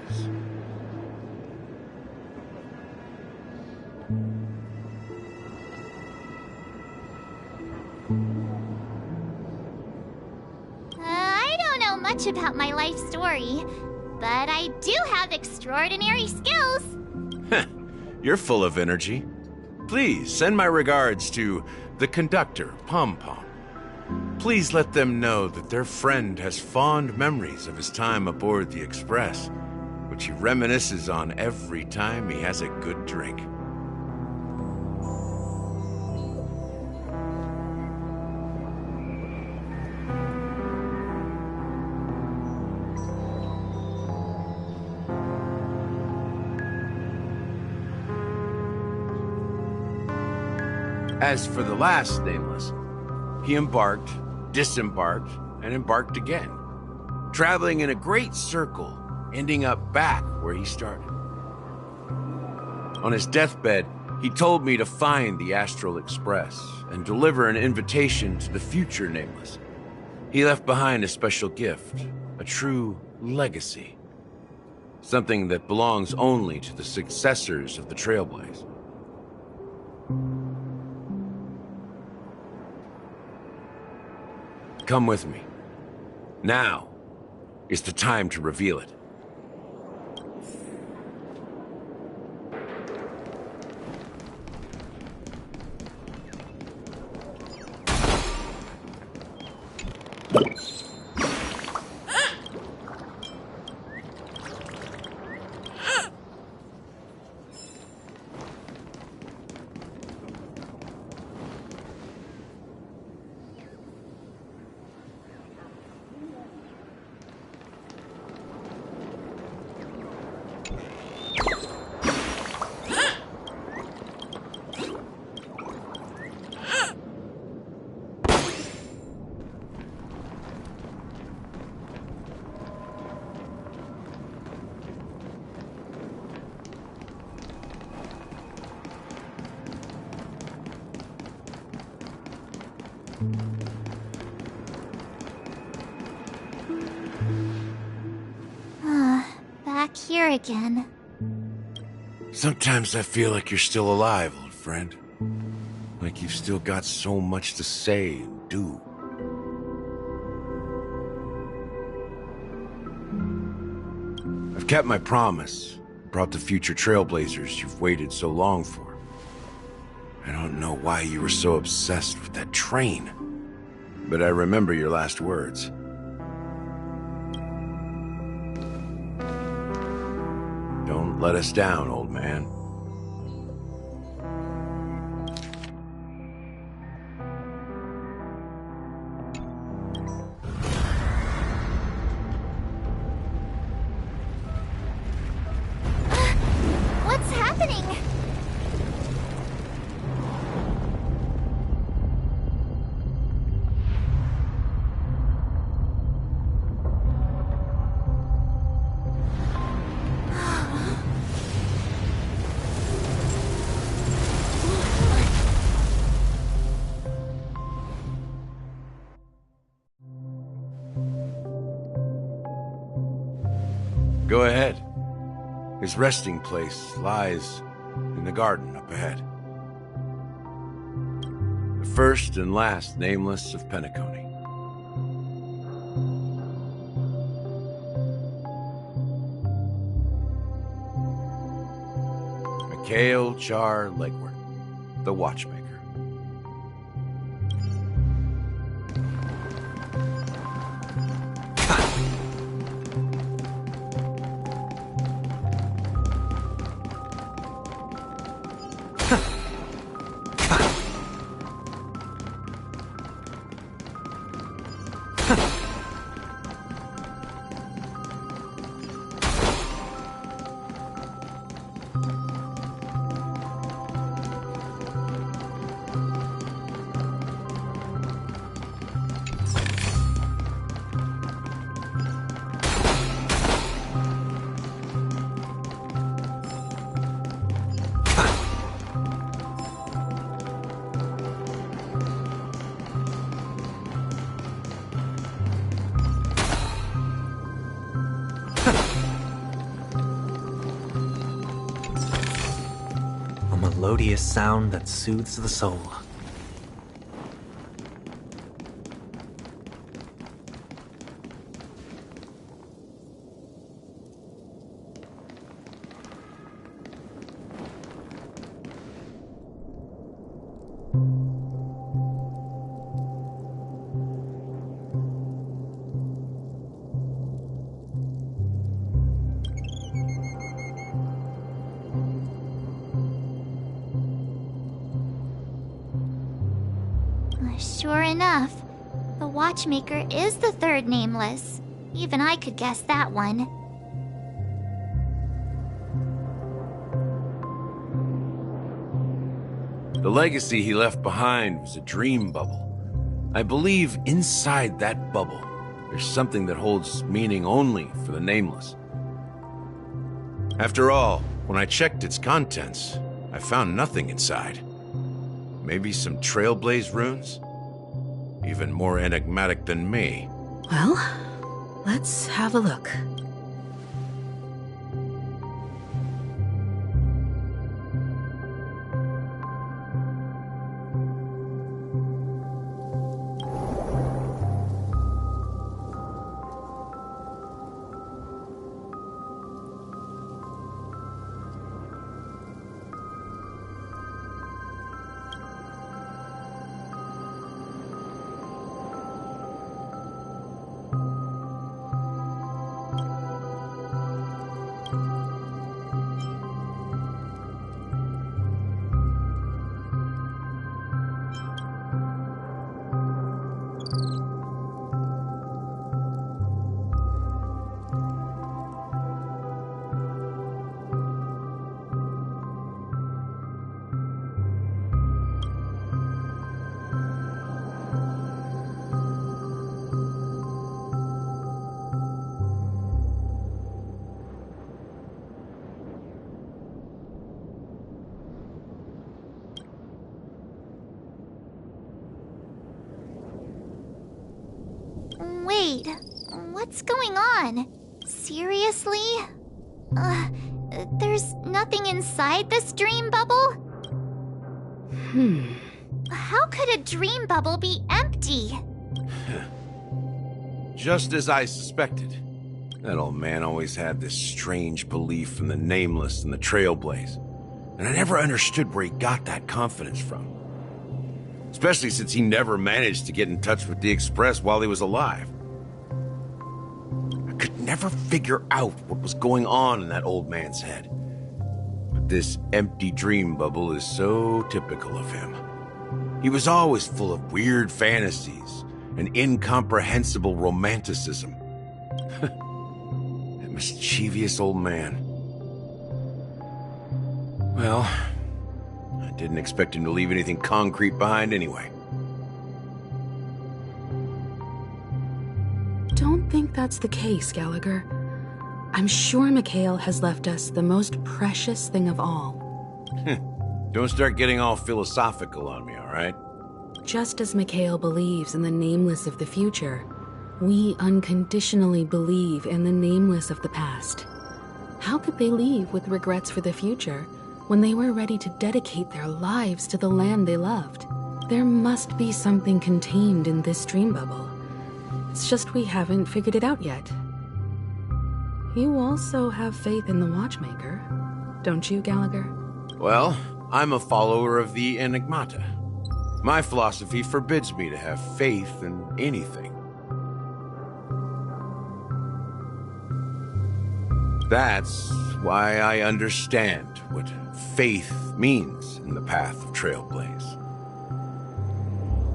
I don't know much about my life story, but I do have extraordinary skills. You're full of energy. Please send my regards to the conductor, Pom Pom. Please let them know that their friend has fond memories of his time aboard the Express, which he reminisces on every time he has a good drink. As for the last Nameless, he embarked, disembarked, and embarked again, traveling in a great circle, ending up back where he started. On his deathbed, he told me to find the Astral Express and deliver an invitation to the future Nameless. He left behind a special gift, a true legacy, something that belongs only to the successors of the Trailblaze. Come with me. Now is the time to reveal it. Back here again. Sometimes I feel like you're still alive, old friend. Like you've still got so much to say and do. I've kept my promise, brought the future Trailblazers you've waited so long for. I don't know why you were so obsessed with that train, but I remember your last words. Don't let us down, old man. Go ahead. His resting place lies in the garden up ahead. The first and last nameless of Panecony. Mikhail Char Legward, the Watchmaker. A melodious sound that soothes the soul. Sure enough, the Watchmaker is the third nameless. Even I could guess that one. The legacy he left behind was a dream bubble. I believe inside that bubble, there's something that holds meaning only for the nameless. After all, when I checked its contents, I found nothing inside. Maybe some Trailblaze runes? Even more enigmatic than me. Well, let's have a look. Wait, what's going on? Seriously? There's nothing inside this dream bubble? How could a dream bubble be empty? Just as I suspected. That old man always had this strange belief in the nameless and the Trailblaze. And I never understood where he got that confidence from. Especially since he never managed to get in touch with the Express while he was alive. I could never figure out what was going on in that old man's head. But this empty dream bubble is so typical of him. He was always full of weird fantasies and incomprehensible romanticism. That mischievous old man. Well, I didn't expect him to leave anything concrete behind anyway. Don't think that's the case, Gallagher. I'm sure Mikhail has left us the most precious thing of all. Don't start getting all philosophical on me, all right? Just as Mikhail believes in the nameless of the future, we unconditionally believe in the nameless of the past. How could they leave with regrets for the future when they were ready to dedicate their lives to the land they loved? There must be something contained in this dream bubble. It's just we haven't figured it out yet. You also have faith in the Watchmaker, don't you, Gallagher? Well, I'm a follower of the Enigmata. My philosophy forbids me to have faith in anything. That's why I understand what faith means in the path of Trailblaze.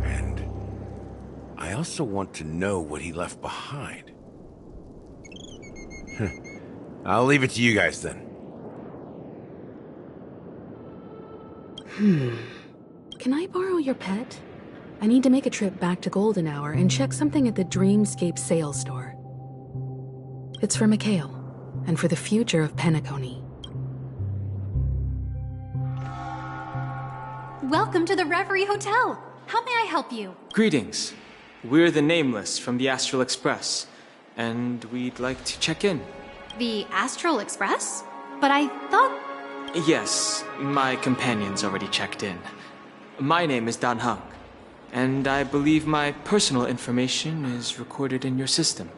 And I also want to know what he left behind. I'll leave it to you guys then. Can I borrow your pet? I need to make a trip back to Golden Hour and check something at the Dreamscape sales store. It's for Mikhail, and for the future of Panecony. Welcome to the Reverie Hotel. How may I help you? Greetings. We're the Nameless from the Astral Express, and we'd like to check in. The Astral Express? But I thought... Yes, my companion's already checked in. My name is Dan Hung, and I believe my personal information is recorded in your system.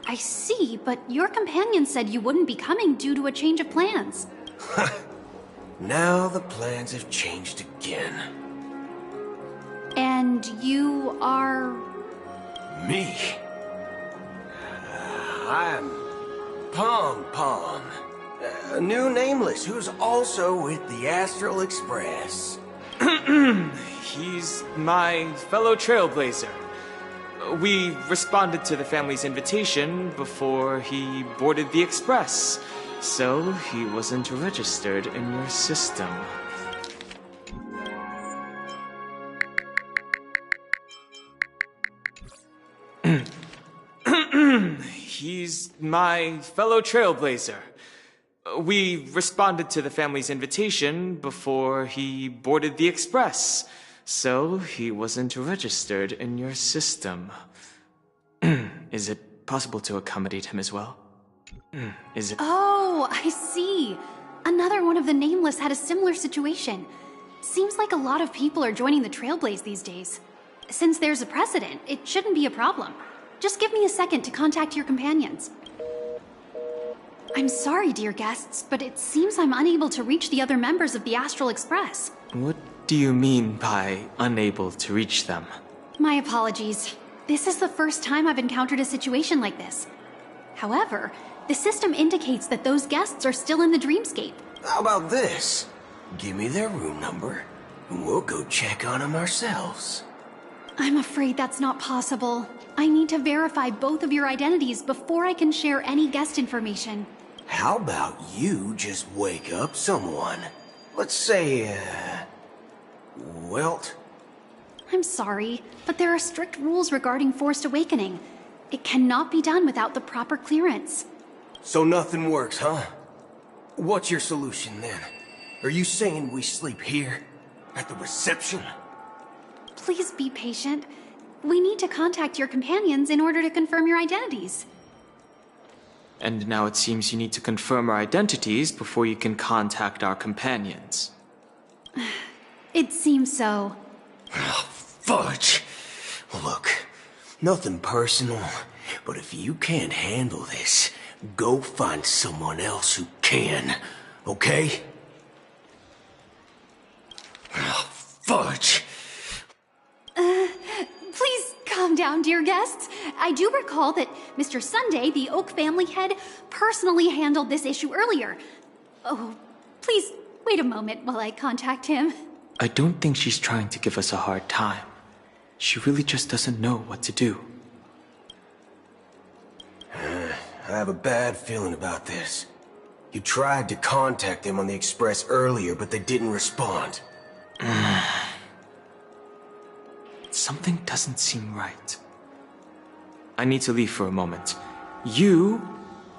I see, but your companion said you wouldn't be coming due to a change of plans. Now the plans have changed again. And you are... Me? I'm Pom Pom, a new Nameless who's also with the Astral Express. He's my fellow Trailblazer. We responded to the family's invitation before he boarded the Express, so he wasn't registered in your system. He's my fellow Trailblazer. We responded to the family's invitation before he boarded the Express, so he wasn't registered in your system. Is it possible to accommodate him as well? Is it... Oh, I see. Another one of the Nameless had a similar situation. Seems like a lot of people are joining the Trailblaze these days. Since there's a precedent, it shouldn't be a problem. Just give me a second to contact your companions. I'm sorry, dear guests, but it seems I'm unable to reach the other members of the Astral Express. What do you mean by unable to reach them? My apologies. This is the first time I've encountered a situation like this. However, the system indicates that those guests are still in the dreamscape. How about this? Give me their room number, and we'll go check on them ourselves. I'm afraid that's not possible. I need to verify both of your identities before I can share any guest information. How about you just wake up someone? Let's say, Welt? I'm sorry, but there are strict rules regarding forced awakening. It cannot be done without the proper clearance. So nothing works, huh? What's your solution then? Are you saying we sleep here? At the reception? Please be patient. We need to contact your companions in order to confirm your identities. And now it seems you need to confirm our identities before you can contact our companions. It seems so. Oh, fudge! Look, nothing personal, but if you can't handle this, go find someone else who can, okay? Oh, fudge! Please calm down, dear guests. I do recall that Mr. Sunday, the Oak family head, personally handled this issue earlier. Oh, please wait a moment while I contact him. I don't think she's trying to give us a hard time. She really just doesn't know what to do. I have a bad feeling about this. You tried to contact them on the Express earlier, but they didn't respond. Something doesn't seem right. I need to leave for a moment. You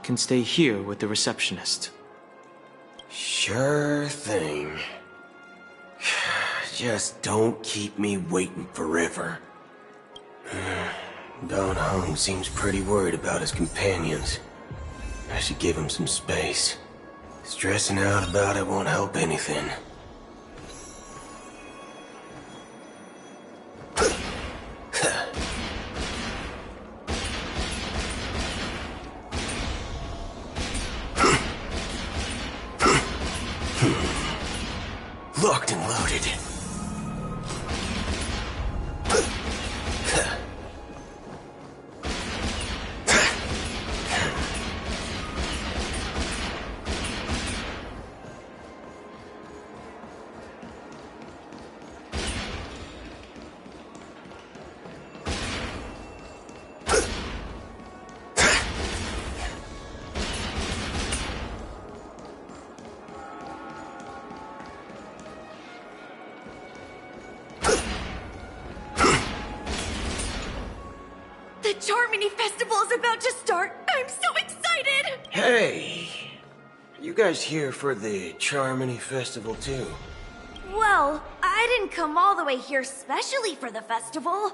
can stay here with the receptionist. Sure thing. Just don't keep me waiting forever. Don Hung seems pretty worried about his companions. I should give him some space. Stressing out about it won't help anything. Locked and loaded. The Charmony Festival is about to start! I'm so excited! Hey! You guys here for the Charmony Festival too? Well, I didn't come all the way here specially for the festival.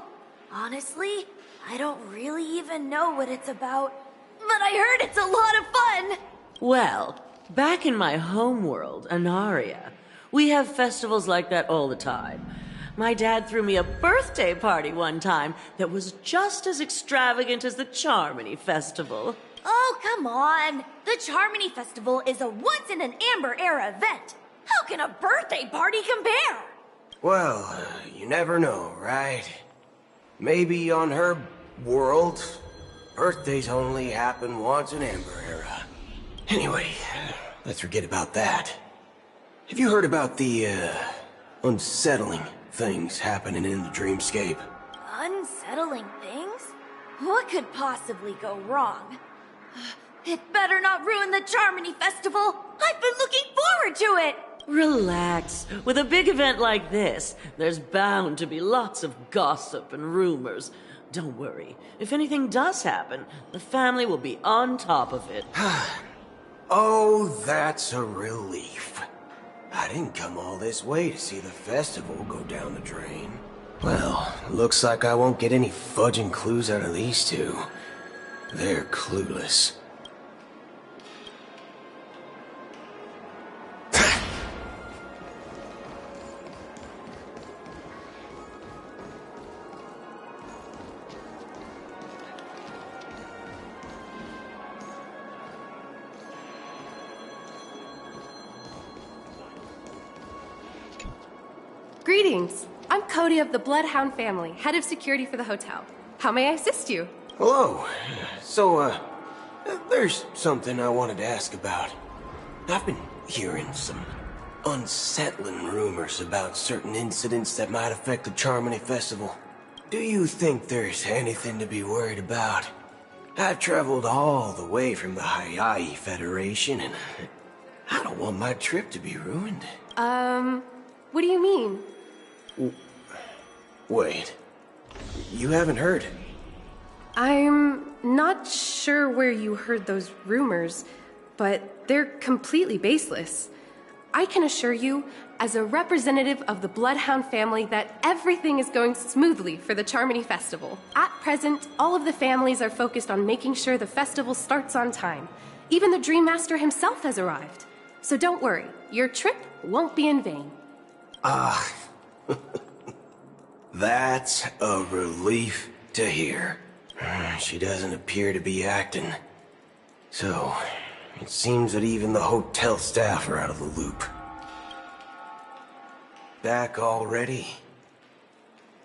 Honestly, I don't really even know what it's about. But I heard it's a lot of fun! Well, back in my home world, Anaria, we have festivals like that all the time. My dad threw me a birthday party one time that was just as extravagant as the Charmony Festival. Oh, come on! The Charmony Festival is a once-in-an-Amber-era event! How can a birthday party compare? Well, you never know, right? Maybe on her world, birthdays only happen once in Amber Era. Anyway, let's forget about that. Have you heard about the, unsettling things happening in the dreamscape? Unsettling things? What could possibly go wrong? It better not ruin the Charmony Festival! I've been looking forward to it! Relax. With a big event like this, there's bound to be lots of gossip and rumors. Don't worry. If anything does happen, the family will be on top of it. Oh, that's a relief. I didn't come all this way to see the festival go down the drain. Well, looks like I won't get any fudging clues out of these two. They're clueless. Greetings. I'm Cody of the Bloodhound family, head of security for the hotel. How may I assist you? Hello. So, there's something I wanted to ask about. I've been hearing some unsettling rumors about certain incidents that might affect the Charmony Festival. Do you think there's anything to be worried about? I've traveled all the way from the Hayahi Federation, and I don't want my trip to be ruined. What do you mean? Wait. You haven't heard? I'm not sure where you heard those rumors, but they're completely baseless. I can assure you, as a representative of the Bloodhound family, that everything is going smoothly for the Charmony Festival. At present, all of the families are focused on making sure the festival starts on time. Even the Dream Master himself has arrived. So don't worry, your trip won't be in vain. That's a relief to hear. She doesn't appear to be acting. So, it seems that even the hotel staff are out of the loop. Back already?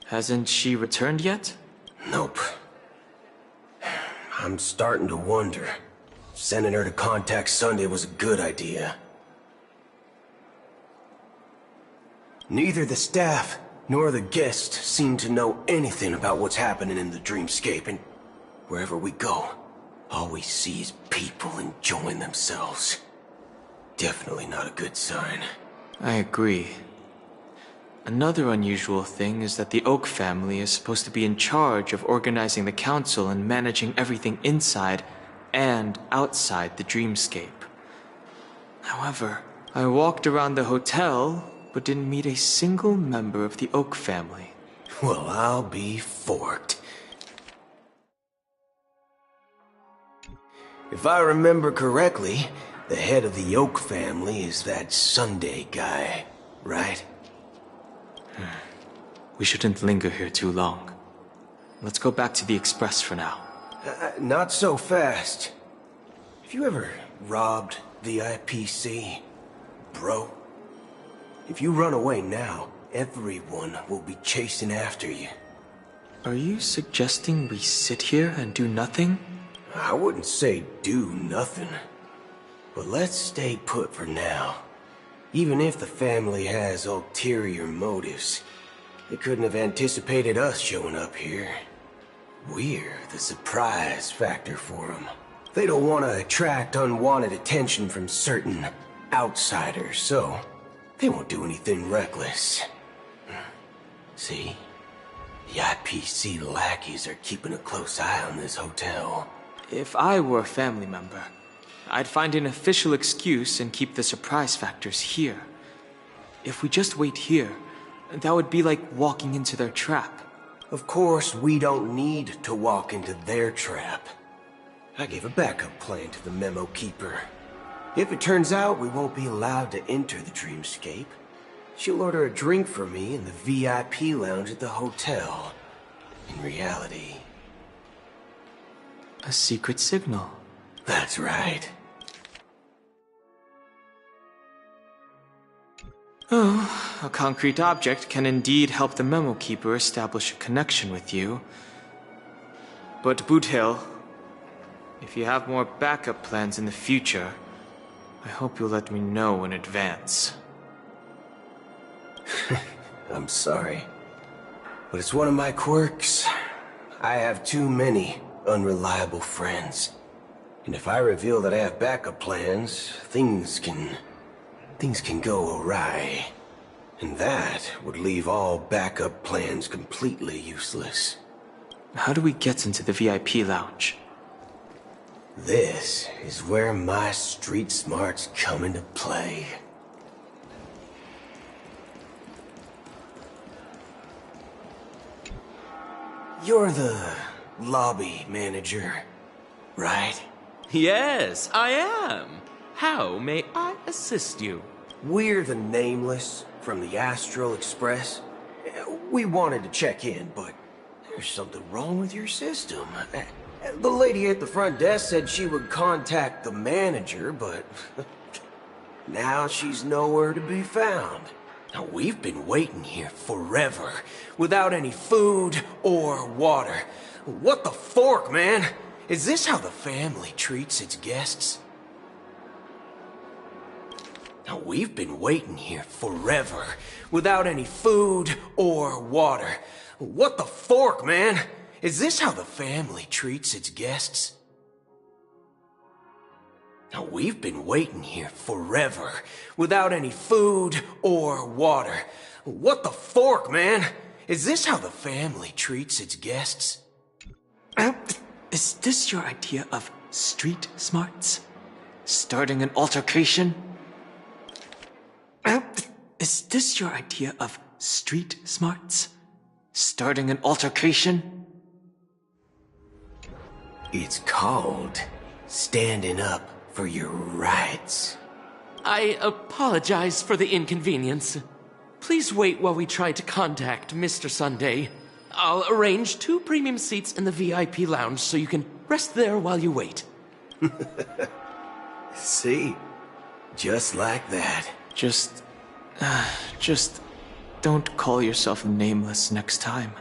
Hasn't she returned yet? Nope. I'm starting to wonder. Sending her to contact Sunday was a good idea. Neither the staff nor the guests seem to know anything about what's happening in the dreamscape, and wherever we go, all we see is people enjoying themselves. Definitely not a good sign. I agree. Another unusual thing is that the Oak family is supposed to be in charge of organizing the council and managing everything inside and outside the dreamscape. However, I walked around the hotel but didn't meet a single member of the Oak family. Well, I'll be forked. If I remember correctly, The head of the Oak family is that Sunday guy, right? We shouldn't linger here too long. Let's go back to the Express for now. Not so fast. Have you ever robbed the IPC, bro? If you run away now, everyone will be chasing after you. Are you suggesting we sit here and do nothing? I wouldn't say do nothing. But let's stay put for now. Even if the family has ulterior motives, they couldn't have anticipated us showing up here. We're the surprise factor for them. They don't want to attract unwanted attention from certain outsiders, so they won't do anything reckless. See? The IPC lackeys are keeping a close eye on this hotel. If I were a family member, I'd find an official excuse and keep the surprise factors here. If we just wait here, that would be like walking into their trap. Of course, we don't need to walk into their trap. I gave a backup plan to the memo keeper. If it turns out we won't be allowed to enter the dreamscape, she'll order a drink for me in the VIP lounge at the hotel. In reality... a secret signal. That's right. Oh, a concrete object can indeed help the memo keeper establish a connection with you. But Boot Hill, if you have more backup plans in the future, I hope you'll let me know in advance. I'm sorry, but it's one of my quirks. I have too many unreliable friends. And if I reveal that I have backup plans, things can go awry. And that would leave all backup plans completely useless. How do we get into the VIP lounge? This is where my street smarts come into play. You're the lobby manager, right? Yes, I am. How may I assist you? We're the Nameless from the Astral Express. We wanted to check in, but there's something wrong with your system. The lady at the front desk said she would contact the manager, but now she's nowhere to be found. Now, we've been waiting here forever, without any food or water. What the fork, man? Is this how the family treats its guests? Now, we've been waiting here forever, without any food or water. What the fork, man? Is this how the family treats its guests? Now, we've been waiting here forever, without any food or water. What the fork, man? Is this how the family treats its guests? Is this your idea of street smarts? Starting an altercation? Is this your idea of street smarts? Starting an altercation? It's called standing up for your rights. I apologize for the inconvenience. Please wait while we try to contact Mr. Sunday. I'll arrange 2 premium seats in the VIP lounge so you can rest there while you wait. See? Just like that. Just don't call yourself Nameless next time.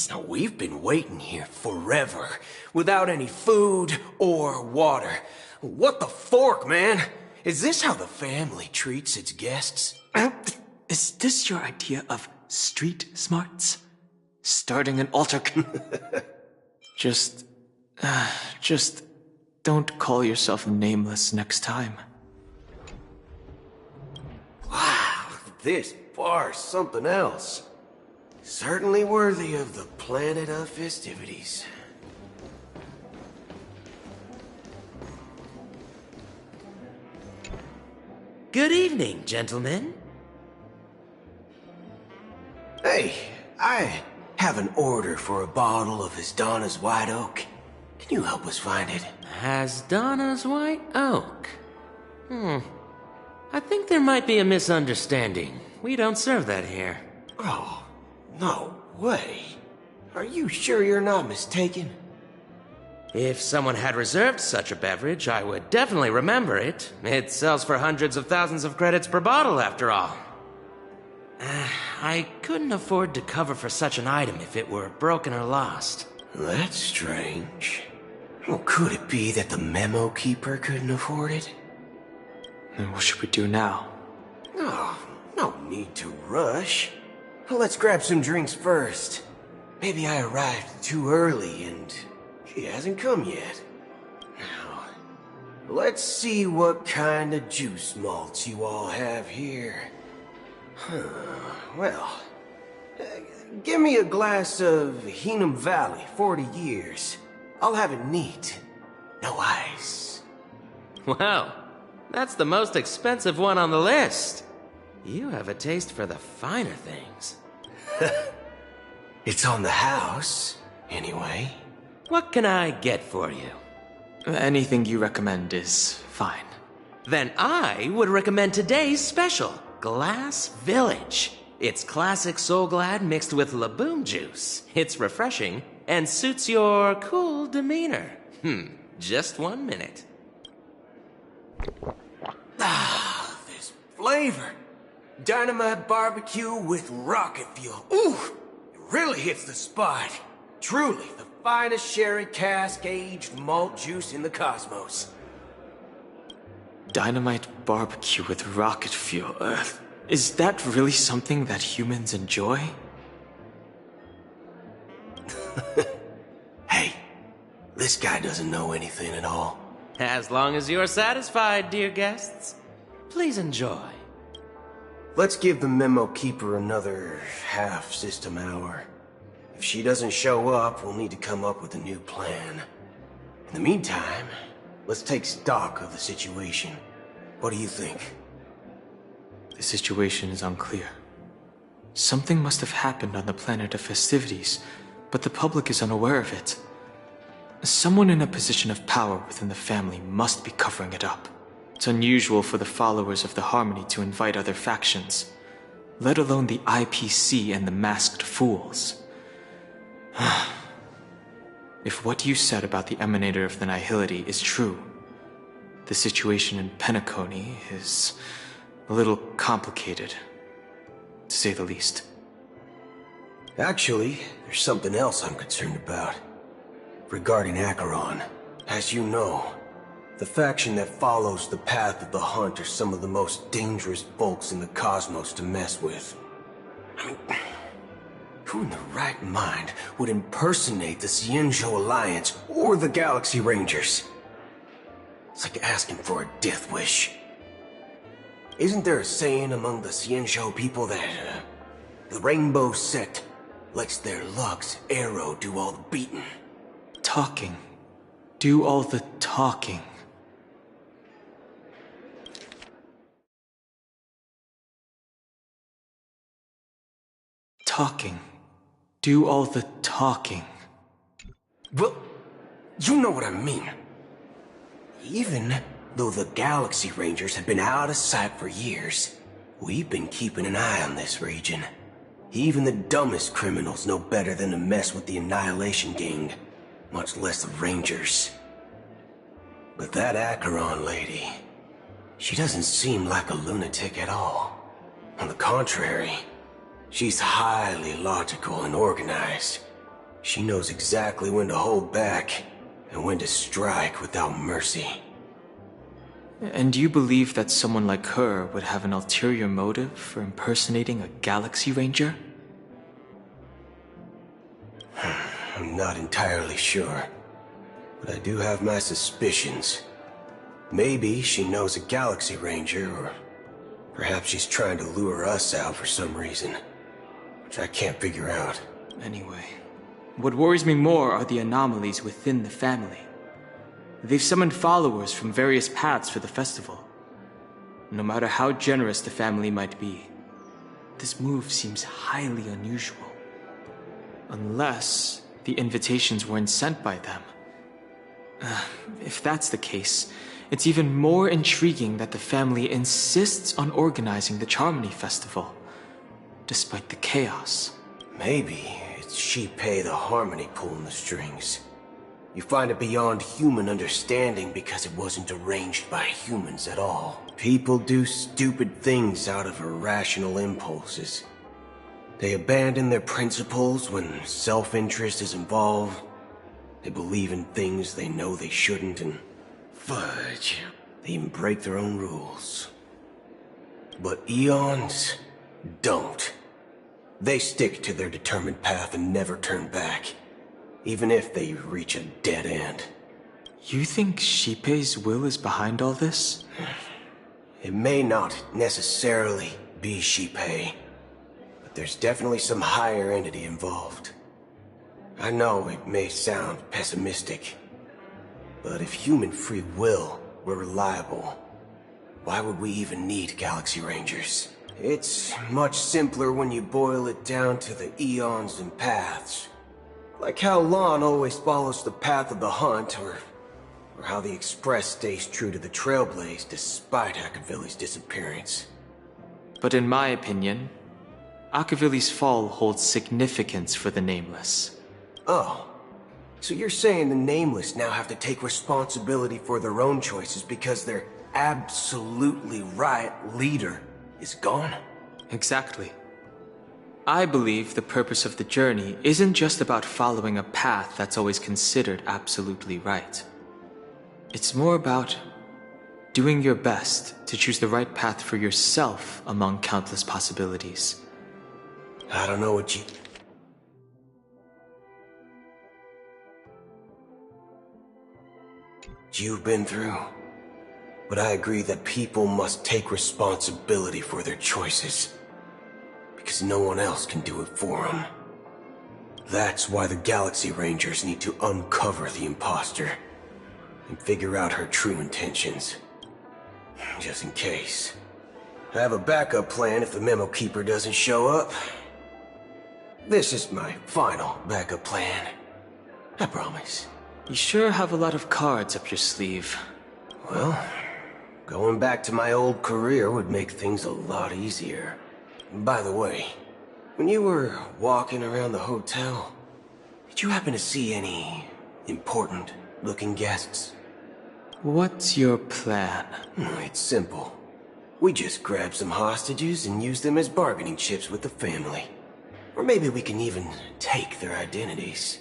Now, we've been waiting here forever, without any food or water. What the fork, man? Is this how the family treats its guests? Is this your idea of street smarts? Starting an altercation? Just don't call yourself Nameless next time. Wow, this bar's something else. Certainly worthy of the planet of festivities. Good evening, gentlemen. Hey, I have an order for a bottle of Hasdana's White Oak. Can you help us find it? Hasdana's White Oak? I think there might be a misunderstanding. We don't serve that here. Oh, no way. Are you sure you're not mistaken? If someone had reserved such a beverage, I would definitely remember it. It sells for hundreds of thousands of credits per bottle, after all. I couldn't afford to cover for such an item if it were broken or lost. That's strange. Well, could it be that the memo keeper couldn't afford it? Then what should we do now? Oh, no need to rush. Well, let's grab some drinks first. Maybe I arrived too early and she hasn't come yet. Now, let's see what kind of juice malts you all have here. Well, give me a glass of Heenum Valley, 40 years. I'll have it neat. No ice. Well, that's the most expensive one on the list. You have a taste for the finer things. It's on the house, anyway. What can I get for you? Anything you recommend is fine. Then I would recommend today's special, Glass Village. It's classic Soul Glad mixed with Laboon juice. It's refreshing and suits your cool demeanor. Just 1 minute. Ah, this flavor. Dynamite barbecue with rocket fuel. Ooh, it really hits the spot. Truly the finest sherry cask-aged malt juice in the cosmos. Dynamite barbecue with rocket fuel. Is that really something that humans enjoy? Hey, this guy doesn't know anything at all. As long as you're satisfied, dear guests, please enjoy. Let's give the memo keeper another half system hour. If she doesn't show up, we'll need to come up with a new plan. In the meantime, let's take stock of the situation. What do you think? The situation is unclear. Something must have happened on the planet of festivities, but the public is unaware of it. Someone in a position of power within the family must be covering it up. It's unusual for the followers of the Harmony to invite other factions, let alone the IPC and the Masked Fools. If what you said about the Emanator of the Nihility is true, the situation in Panecony is a little complicated, to say the least. Actually, there's something else I'm concerned about. Regarding Acheron, as you know, the faction that follows the path of the Hunt are some of the most dangerous folks in the cosmos to mess with. I mean, who in the right mind would impersonate the Xianzhou Alliance or the Galaxy Rangers? It's like asking for a death wish. Isn't there a saying among the Xianzhou people that the Rainbow Sect lets their Lux arrow do all the beating? Talking. Do all the talking. Talking. Do all the talking. Well, you know what I mean. Even though the Galaxy Rangers have been out of sight for years, we've been keeping an eye on this region. Even the dumbest criminals know better than to mess with the Annihilation Gang, much less the Rangers. But that Acheron lady, she doesn't seem like a lunatic at all. On the contrary, she's highly logical and organized. She knows exactly when to hold back and when to strike without mercy. And you believe that someone like her would have an ulterior motive for impersonating a Galaxy Ranger? I'm not entirely sure, but I do have my suspicions. Maybe she knows a Galaxy Ranger, or perhaps she's trying to lure us out for some reason, which I can't figure out. Anyway, what worries me more are the anomalies within the family. They've summoned followers from various paths for the festival. No matter how generous the family might be, this move seems highly unusual. Unless the invitations weren't sent by them. If that's the case, it's even more intriguing that the family insists on organizing the Charmony Festival, despite the chaos. Maybe it's Shipei the Harmony pulling the strings. You find it beyond human understanding because it wasn't arranged by humans at all. People do stupid things out of irrational impulses. They abandon their principles when self-interest is involved. They believe in things they know they shouldn't, and fudge, they even break their own rules. But Eons don't. They stick to their determined path and never turn back, even if they reach a dead end. You think Shipei's will is behind all this? It may not necessarily be Shipei, but there's definitely some higher entity involved. I know it may sound pessimistic, but if human free will were reliable, why would we even need Galaxy Rangers? It's much simpler when you boil it down to the eons and paths. Like how Lon always follows the path of the hunt, or how the Express stays true to the Trailblaze despite Akavili's disappearance. But in my opinion, Akavili's fall holds significance for the Nameless. Oh, so you're saying the Nameless now have to take responsibility for their own choices because their absolutely right leader is gone? Exactly. I believe the purpose of the journey isn't just about following a path that's always considered absolutely right. It's more about doing your best to choose the right path for yourself among countless possibilities. I don't know what you've been through, but I agree that people must take responsibility for their choices, because no one else can do it for them. That's why the Galaxy Rangers need to uncover the imposter and figure out her true intentions. Just in case. I have a backup plan if the Memo Keeper doesn't show up. This is my final backup plan. I promise. You sure have a lot of cards up your sleeve. Well, going back to my old career would make things a lot easier. By the way, when you were walking around the hotel, did you happen to see any important-looking guests? What's your plan? It's simple. We just grab some hostages and use them as bargaining chips with the family. Or maybe we can even take their identities.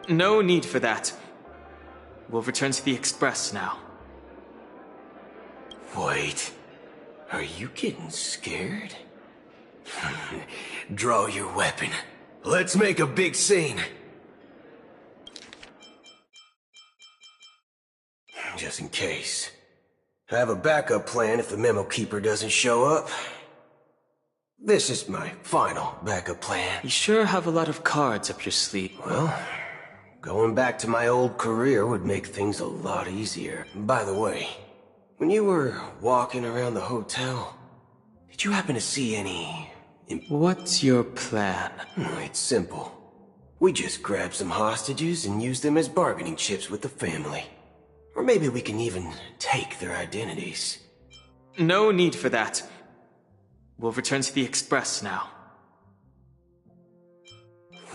No need for that. We'll return to the Express now. Wait. Are you getting scared? Draw your weapon. Let's make a big scene. Just in case. I have a backup plan if the memo keeper doesn't show up. This is my final backup plan. You sure have a lot of cards up your sleeve. Well, going back to my old career would make things a lot easier. By the way, when you were walking around the hotel, did you happen to see any... What's your plan? It's simple. We just grab some hostages and use them as bargaining chips with the family. Or maybe we can even take their identities. No need for that. We'll return to the Express now.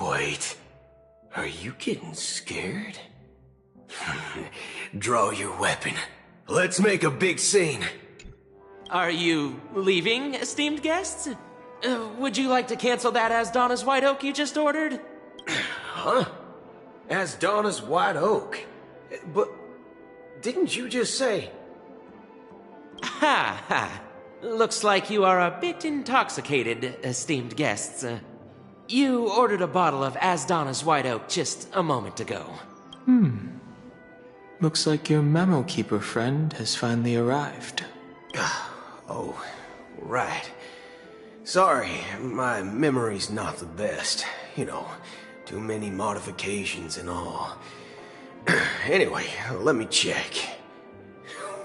Wait. Are you getting scared? Draw your weapon. Let's make a big scene. Are you leaving, esteemed guests? Would you like to cancel that Asdana's White Oak you just ordered? Huh? Asdana's White Oak? But didn't you just say... Ha ha. Looks like you are a bit intoxicated, esteemed guests. You ordered a bottle of Asdana's White Oak just a moment ago. Looks like your memo keeper friend has finally arrived. Oh, right. Sorry, my memory's not the best. You know, too many modifications and all. Anyway, let me check.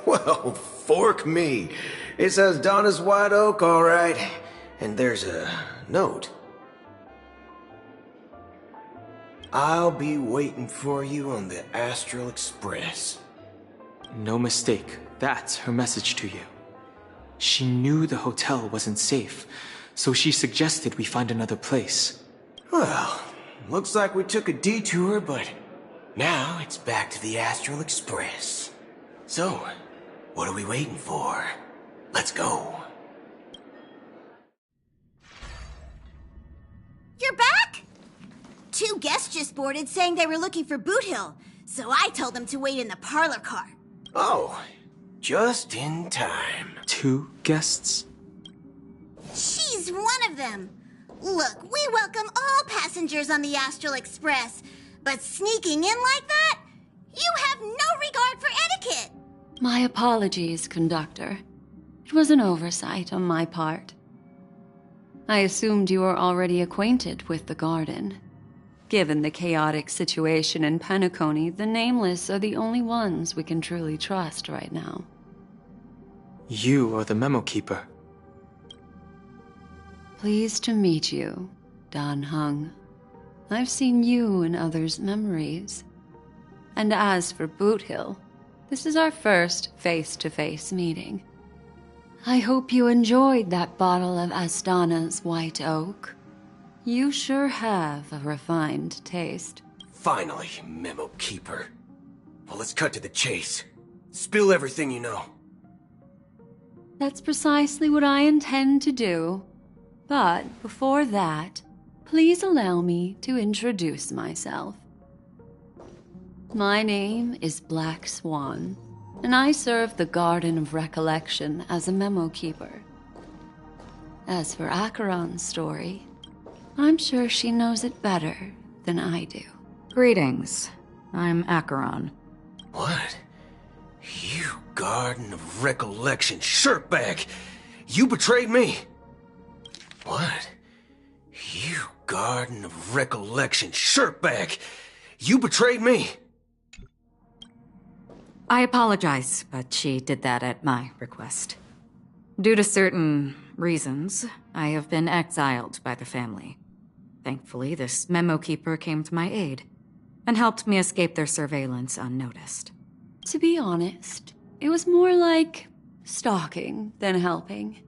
Well, fork me. It says Donna's White Oak, all right. And there's a note. I'll be waiting for you on the Astral Express. No mistake. That's her message to you. She knew the hotel wasn't safe, so she suggested we find another place. Well, looks like we took a detour, but now it's back to the Astral Express. So, what are we waiting for? Let's go. You're back? 2 guests just boarded saying they were looking for Boot Hill, so I told them to wait in the parlor car. Oh, just in time. 2 guests? She's one of them. Look, we welcome all passengers on the Astral Express, but sneaking in like that? You have no regard for etiquette. My apologies, conductor. It was an oversight on my part. I assumed you were already acquainted with the garden. Given the chaotic situation in Panecony, the Nameless are the only ones we can truly trust right now. You are the memo keeper. Pleased to meet you, Dan Hung. I've seen you in others' memories. And as for Boot Hill, this is our first face-to-face meeting. I hope you enjoyed that bottle of Astana's White Oak. You sure have a refined taste. Finally, memo keeper. Well, let's cut to the chase. Spill everything you know. That's precisely what I intend to do. But before that, please allow me to introduce myself. My name is Black Swan, and I serve the Garden of Recollection as a memo keeper. As for Acheron's story, I'm sure she knows it better than I do. Greetings. I'm Acheron. What? You Garden of Recollection shirtbag! You betrayed me! What? You Garden of Recollection shirtbag! You betrayed me! I apologize, but she did that at my request. Due to certain reasons, I have been exiled by the family. Thankfully, this memo keeper came to my aid and helped me escape their surveillance unnoticed. To be honest, it was more like stalking than helping.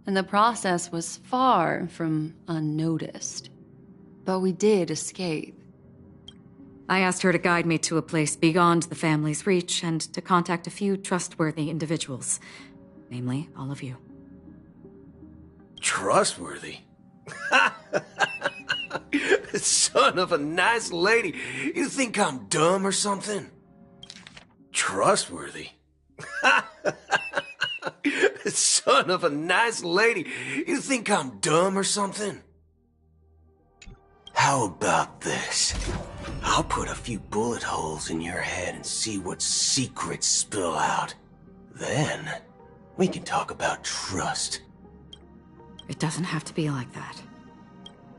And the process was far from unnoticed. But we did escape. I asked her to guide me to a place beyond the family's reach and to contact a few trustworthy individuals. Namely, all of you. Trustworthy? Son of a nice lady. You think I'm dumb or something? Trustworthy? Son of a nice lady. You think I'm dumb or something? How about this? I'll put a few bullet holes in your head and see what secrets spill out. Then, we can talk about trust. It doesn't have to be like that.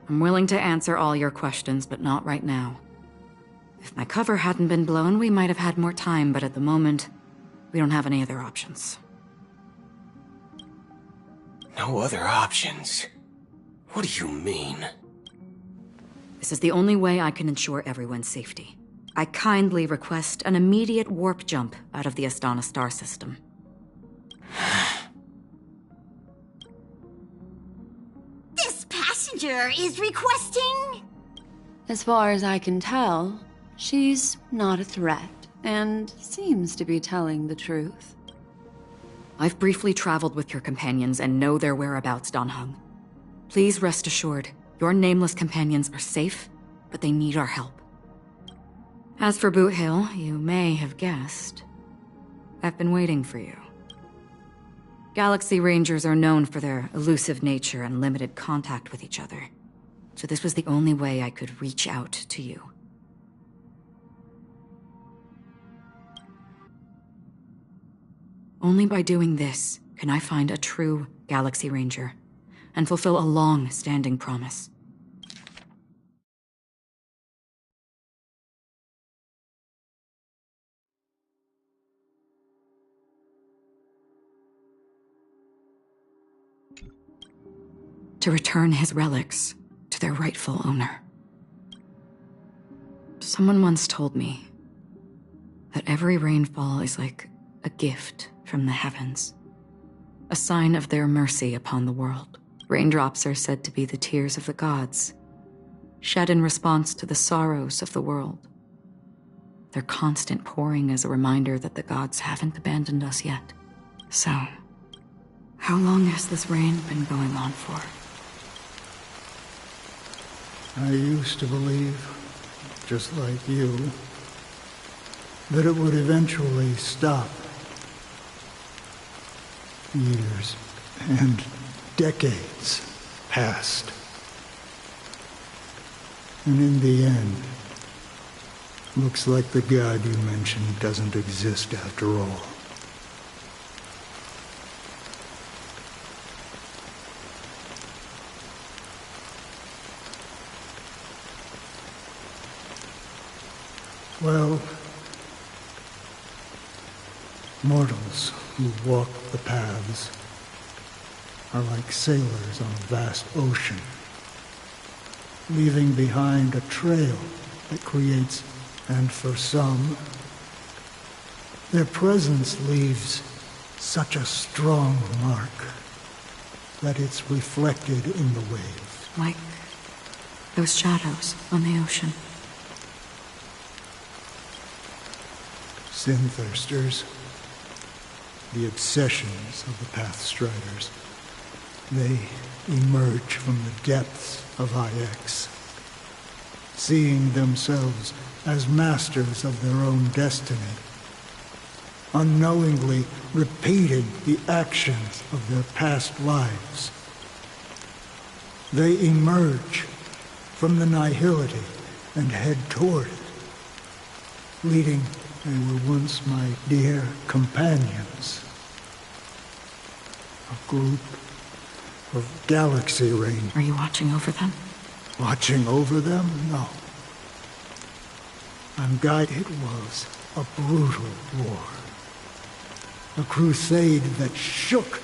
I'm willing to answer all your questions, but not right now. If my cover hadn't been blown, we might have had more time, but at the moment, we don't have any other options. No other options? What do you mean? This is the only way I can ensure everyone's safety. I kindly request an immediate warp jump out of the Astana star system. This passenger is requesting... As far as I can tell, she's not a threat, and seems to be telling the truth. I've briefly traveled with your companions and know their whereabouts, Dan Heng. Please rest assured, your nameless companions are safe, but they need our help. As for Boot Hill, you may have guessed. I've been waiting for you. Galaxy Rangers are known for their elusive nature and limited contact with each other, so this was the only way I could reach out to you. Only by doing this can I find a true Galaxy Ranger and fulfill a long-standing promise. To return his relics to their rightful owner. Someone once told me that every rainfall is like a gift from the heavens, a sign of their mercy upon the world. Raindrops are said to be the tears of the gods, shed in response to the sorrows of the world. Their constant pouring is a reminder that the gods haven't abandoned us yet. So, how long has this rain been going on for? I used to believe, just like you, that it would eventually stop. Years and decades passed. And in the end, looks like the god you mentioned doesn't exist after all. Well, mortals who walk the paths are like sailors on a vast ocean, leaving behind a trail that creates, and for some, their presence leaves such a strong mark that it's reflected in the waves. Like those shadows on the ocean. Sin-thirsters, the obsessions of the Pathstriders, they emerge from the depths of IX, seeing themselves as masters of their own destiny, unknowingly repeating the actions of their past lives. They emerge from the nihility and head toward it, leading. They were once my dear companions. A group of Galaxy Rangers. Are you watching over them? Watching over them? No. I'm guided. It was a brutal war. A crusade that shook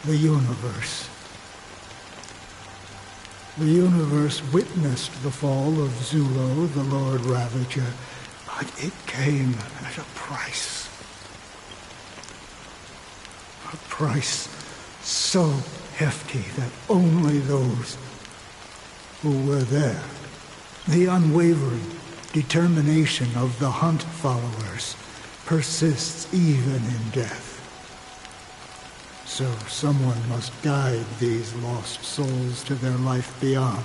the universe. The universe witnessed the fall of Zulo, the Lord Ravager, but it came at a price. A price so hefty that only those who were there, the unwavering determination of the Hunt followers, persists even in death. So someone must guide these lost souls to their life beyond.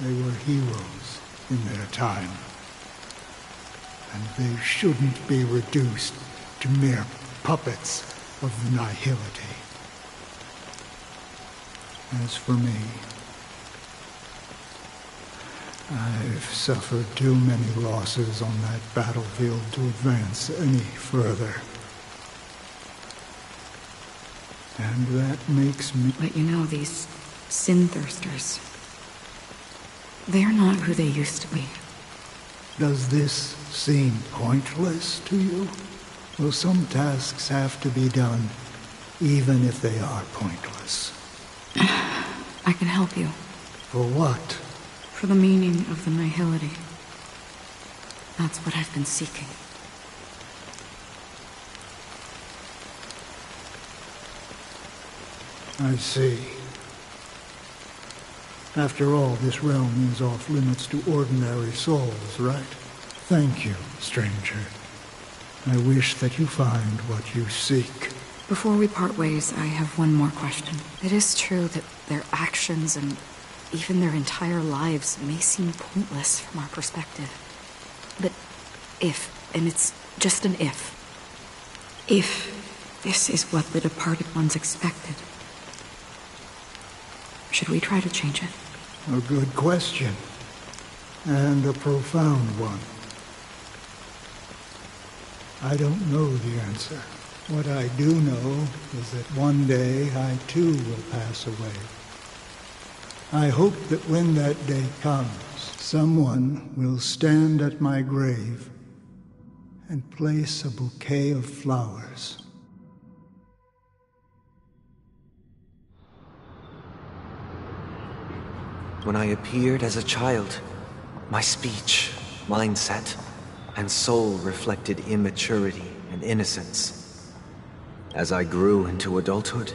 They were heroes in their time. And they shouldn't be reduced to mere puppets of the nihility. As for me, I've suffered too many losses on that battlefield to advance any further. And that makes me... But you know, these sin-thirsters, they're not who they used to be. Does this seem pointless to you? Well, some tasks have to be done, even if they are pointless. I can help you. For what? For the meaning of the nihility. That's what I've been seeking. I see. After all, this realm is off limits to ordinary souls, right? Thank you, stranger. I wish that you find what you seek. Before we part ways, I have one more question. It is true that their actions and even their entire lives may seem pointless from our perspective. But if, and it's just an if this is what the departed ones expected, should we try to change it? A good question. And a profound one. I don't know the answer. What I do know is that one day I too will pass away. I hope that when that day comes, someone will stand at my grave and place a bouquet of flowers. When I appeared as a child, my speech, mindset, and soul reflected immaturity and innocence. As I grew into adulthood,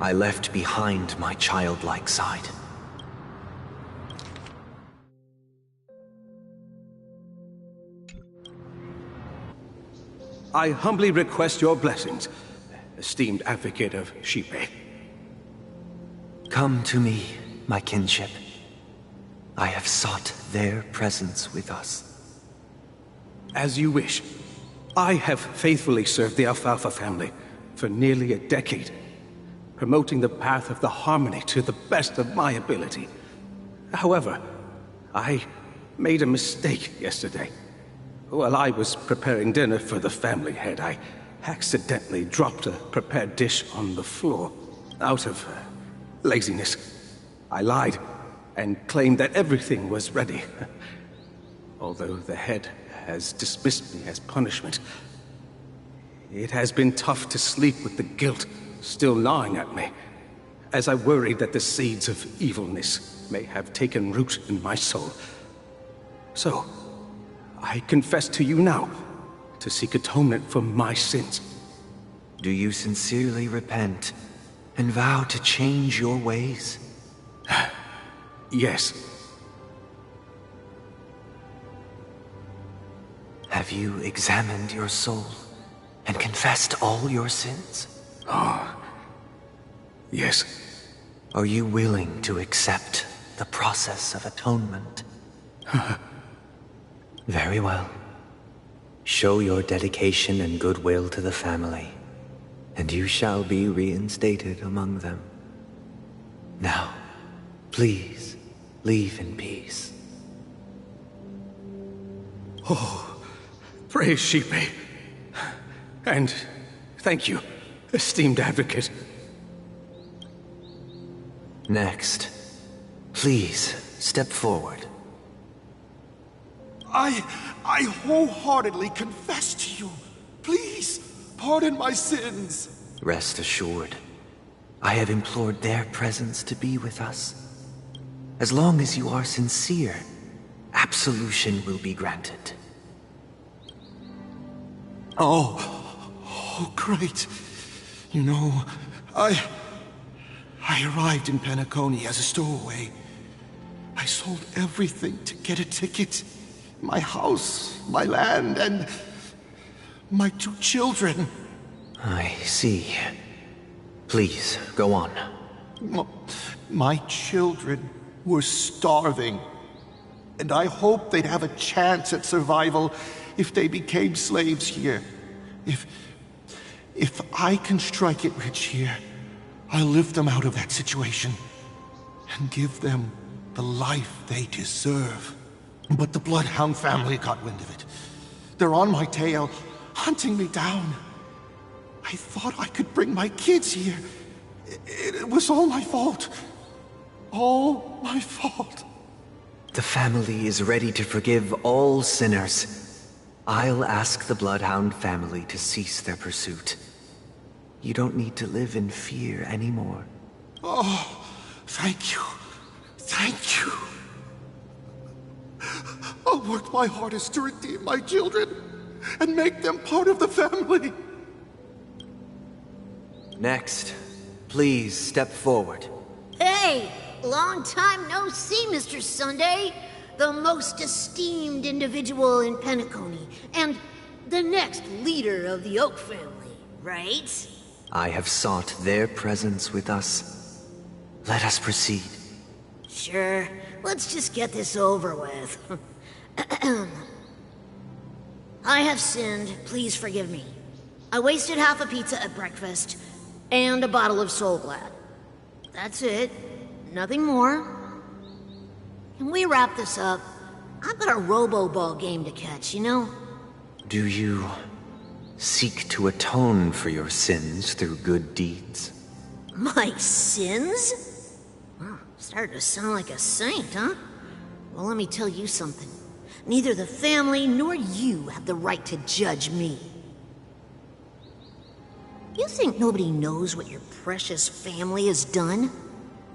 I left behind my childlike side. I humbly request your blessings, esteemed advocate of Xipe. Come to me, my kinship. I have sought their presence with us. As you wish. I have faithfully served the Alfalfa family for nearly a decade, promoting the path of the harmony to the best of my ability. However, I made a mistake yesterday. While I was preparing dinner for the family head, I accidentally dropped a prepared dish on the floor out of laziness. I lied and claimed that everything was ready. Although the head has dismissed me as punishment, it has been tough to sleep with the guilt still gnawing at me, as I worried that the seeds of evilness may have taken root in my soul. So, I confess to you now to seek atonement for my sins. Do you sincerely repent and vow to change your ways? Yes. Have you examined your soul and confessed all your sins? Oh, yes. Are you willing to accept the process of atonement? Very well. Show your dedication and goodwill to the family, and you shall be reinstated among them. Now, please, leave in peace. Oh, praise Xipe. And thank you, esteemed advocate. Next, please step forward. I wholeheartedly confess to you. Please, pardon my sins. Rest assured, I have implored their presence to be with us. As long as you are sincere, absolution will be granted. Oh, great. You know, I arrived in panecony as a stowaway. I sold everything to get a ticket. My house, my land, and my 2 children. I see. Please, go on. My children. were starving. And I hoped they'd have a chance at survival if they became slaves here. If I can strike it rich here, I'll lift them out of that situation and give them the life they deserve. But the Bloodhound family got wind of it. They're on my tail, hunting me down. I thought I could bring my kids here. It was all my fault. All my fault. The family is ready to forgive all sinners. I'll ask the Bloodhound family to cease their pursuit. You don't need to live in fear anymore. Oh, thank you. Thank you. I'll work my hardest to redeem my children and make them part of the family. Next, please step forward. Hey! Long time no see, Mr. Sunday. The most esteemed individual in Panecony, and the next leader of the Oak family, right? I have sought their presence with us. Let us proceed. Sure. Let's just get this over with. I have sinned. Please forgive me. I wasted half a pizza at breakfast, and a bottle of Soul Glad. That's it. Nothing more. Can we wrap this up? I've got a robo-ball game to catch, you know? Do you seek to atone for your sins through good deeds? My sins? Well, starting to sound like a saint, huh? Well, let me tell you something. Neither the family nor you have the right to judge me. You think nobody knows what your precious family has done?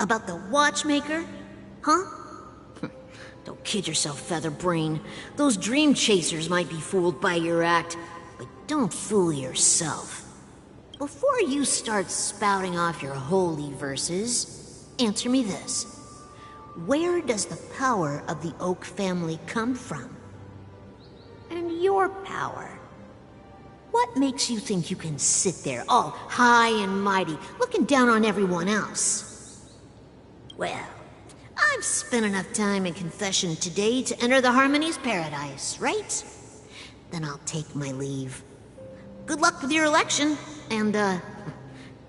About the watchmaker? Huh? Don't kid yourself, Featherbrain. Those dream chasers might be fooled by your act, but don't fool yourself. Before you start spouting off your holy verses, answer me this. Where does the power of the Oak family come from? And your power? What makes you think you can sit there all high and mighty, looking down on everyone else? Well, I've spent enough time in confession today to enter the Harmony's paradise, right? Then I'll take my leave. Good luck with your election, and,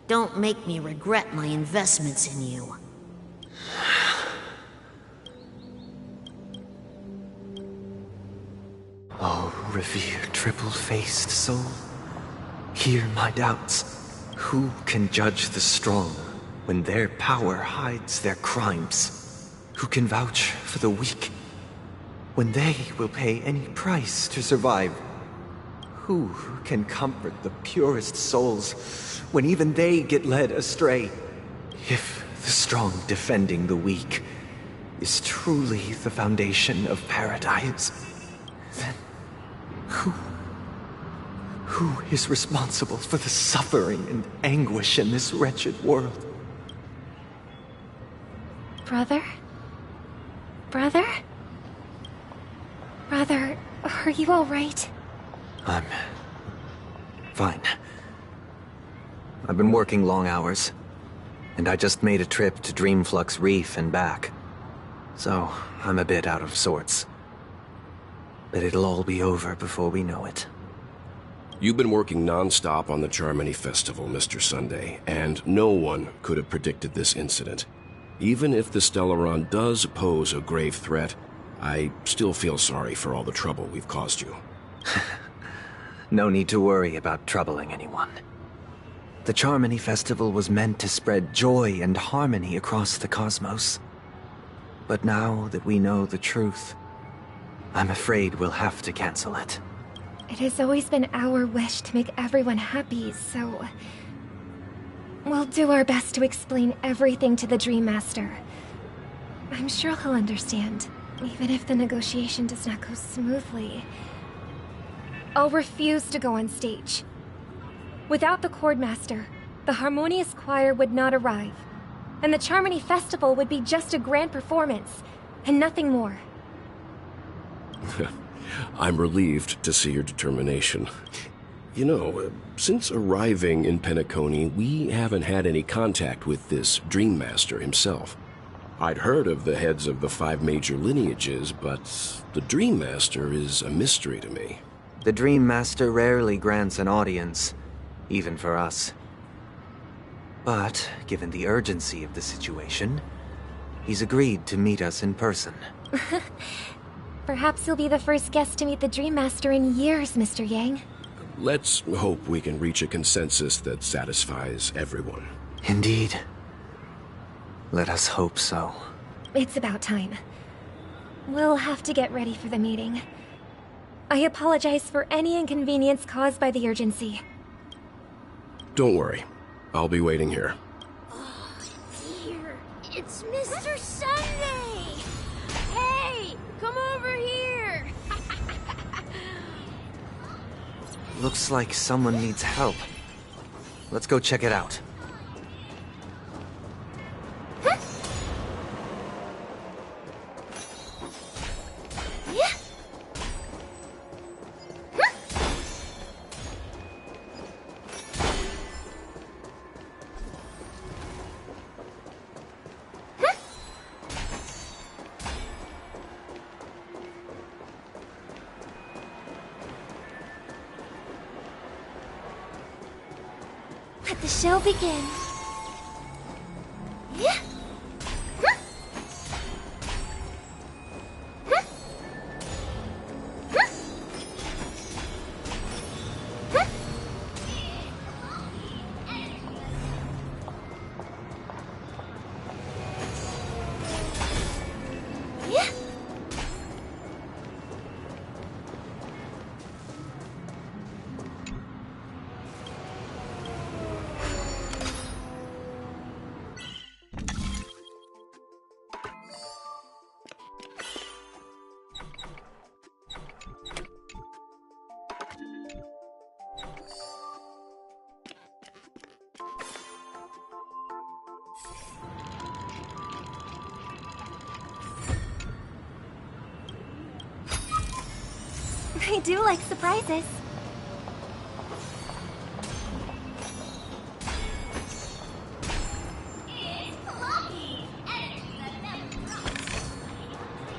don't make me regret my investments in you. Oh, revered triple-faced soul, hear my doubts. Who can judge the strong when their power hides their crimes? Who can vouch for the weak when they will pay any price to survive? Who can comfort the purest souls when even they get led astray? If the strong defending the weak is truly the foundation of paradise, then who is responsible for the suffering and anguish in this wretched world? Brother? Brother? Brother, are you all right? I'm fine. I've been working long hours, and I just made a trip to Dreamflux Reef and back. So, I'm a bit out of sorts. But it'll all be over before we know it. You've been working non-stop on the Charmony Festival, Mr. Sunday, and no one could have predicted this incident. Even if the Stellaron does pose a grave threat, I still feel sorry for all the trouble we've caused you. No need to worry about troubling anyone. The Charmony Festival was meant to spread joy and harmony across the cosmos. But now that we know the truth, I'm afraid we'll have to cancel it. It has always been our wish to make everyone happy, so... we'll do our best to explain everything to the Dream Master. I'm sure he'll understand, even if the negotiation does not go smoothly. I'll refuse to go on stage. Without the Chord Master, the Harmonious Choir would not arrive, and the Charmony Festival would be just a grand performance, and nothing more. I'm relieved to see your determination. You know, since arriving in Panecony, we haven't had any contact with this Dream Master himself. I'd heard of the heads of the 5 major lineages, but the Dream Master is a mystery to me. The Dream Master rarely grants an audience, even for us. But, given the urgency of the situation, he's agreed to meet us in person. Perhaps you'll be the first guest to meet the Dream Master in years, Mr. Yang. Let's hope we can reach a consensus that satisfies everyone. Indeed. Let us hope so. It's about time. We'll have to get ready for the meeting. I apologize for any inconvenience caused by the urgency. Don't worry. I'll be waiting here. Dear, it's Mr. Sunday! Hey, come over here! Looks like someone needs help. Let's go check it out. Let the show begin. Yeah. I do like surprises.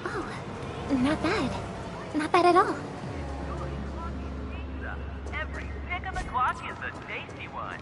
Oh, not bad. Not bad at all. Every pick of the clock is a tasty one.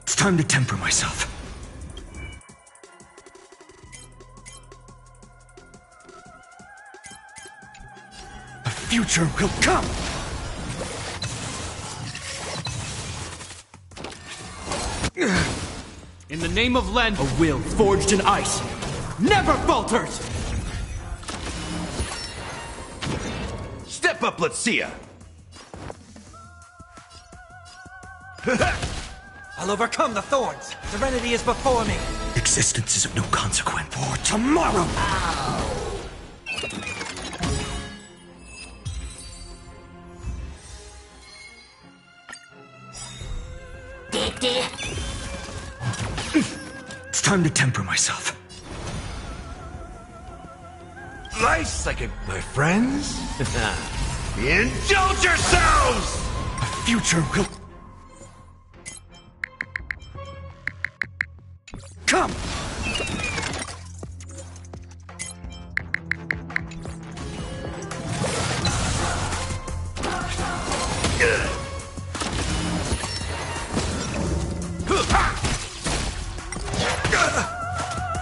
It's time to temper myself. A future will come! In the name of Len, a will forged in ice never falters! Step up, let's see ya! I'll overcome the thorns. Serenity is before me. Existence is of no consequence. For tomorrow! It's time to temper myself. Nice second, my friends. Indulge yourselves! A future will come!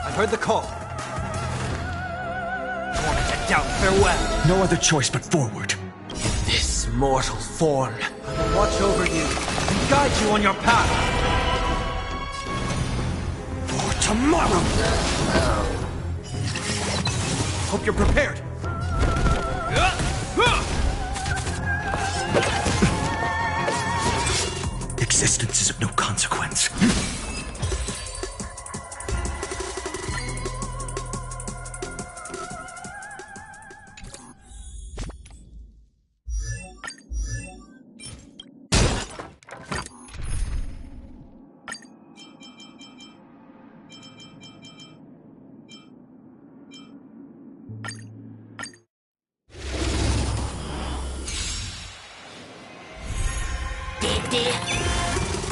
I've heard the call. Born to doubt farewell. No other choice but forward. In this mortal form, I will watch over you and guide you on your path. For tomorrow! Hope you're prepared. Existence is of no consequence.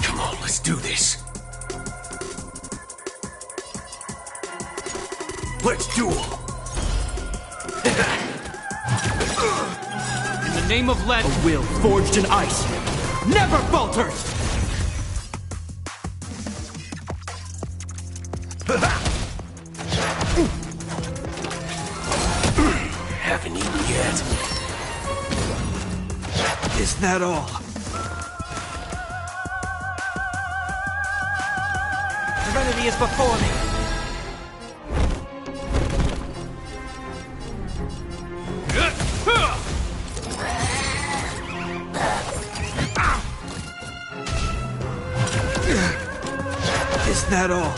Come on, let's do this. Let's duel. In the name of Len, a will forged in ice never falters! Haven't eaten yet. Is that all? Serenity is before me. Is that all?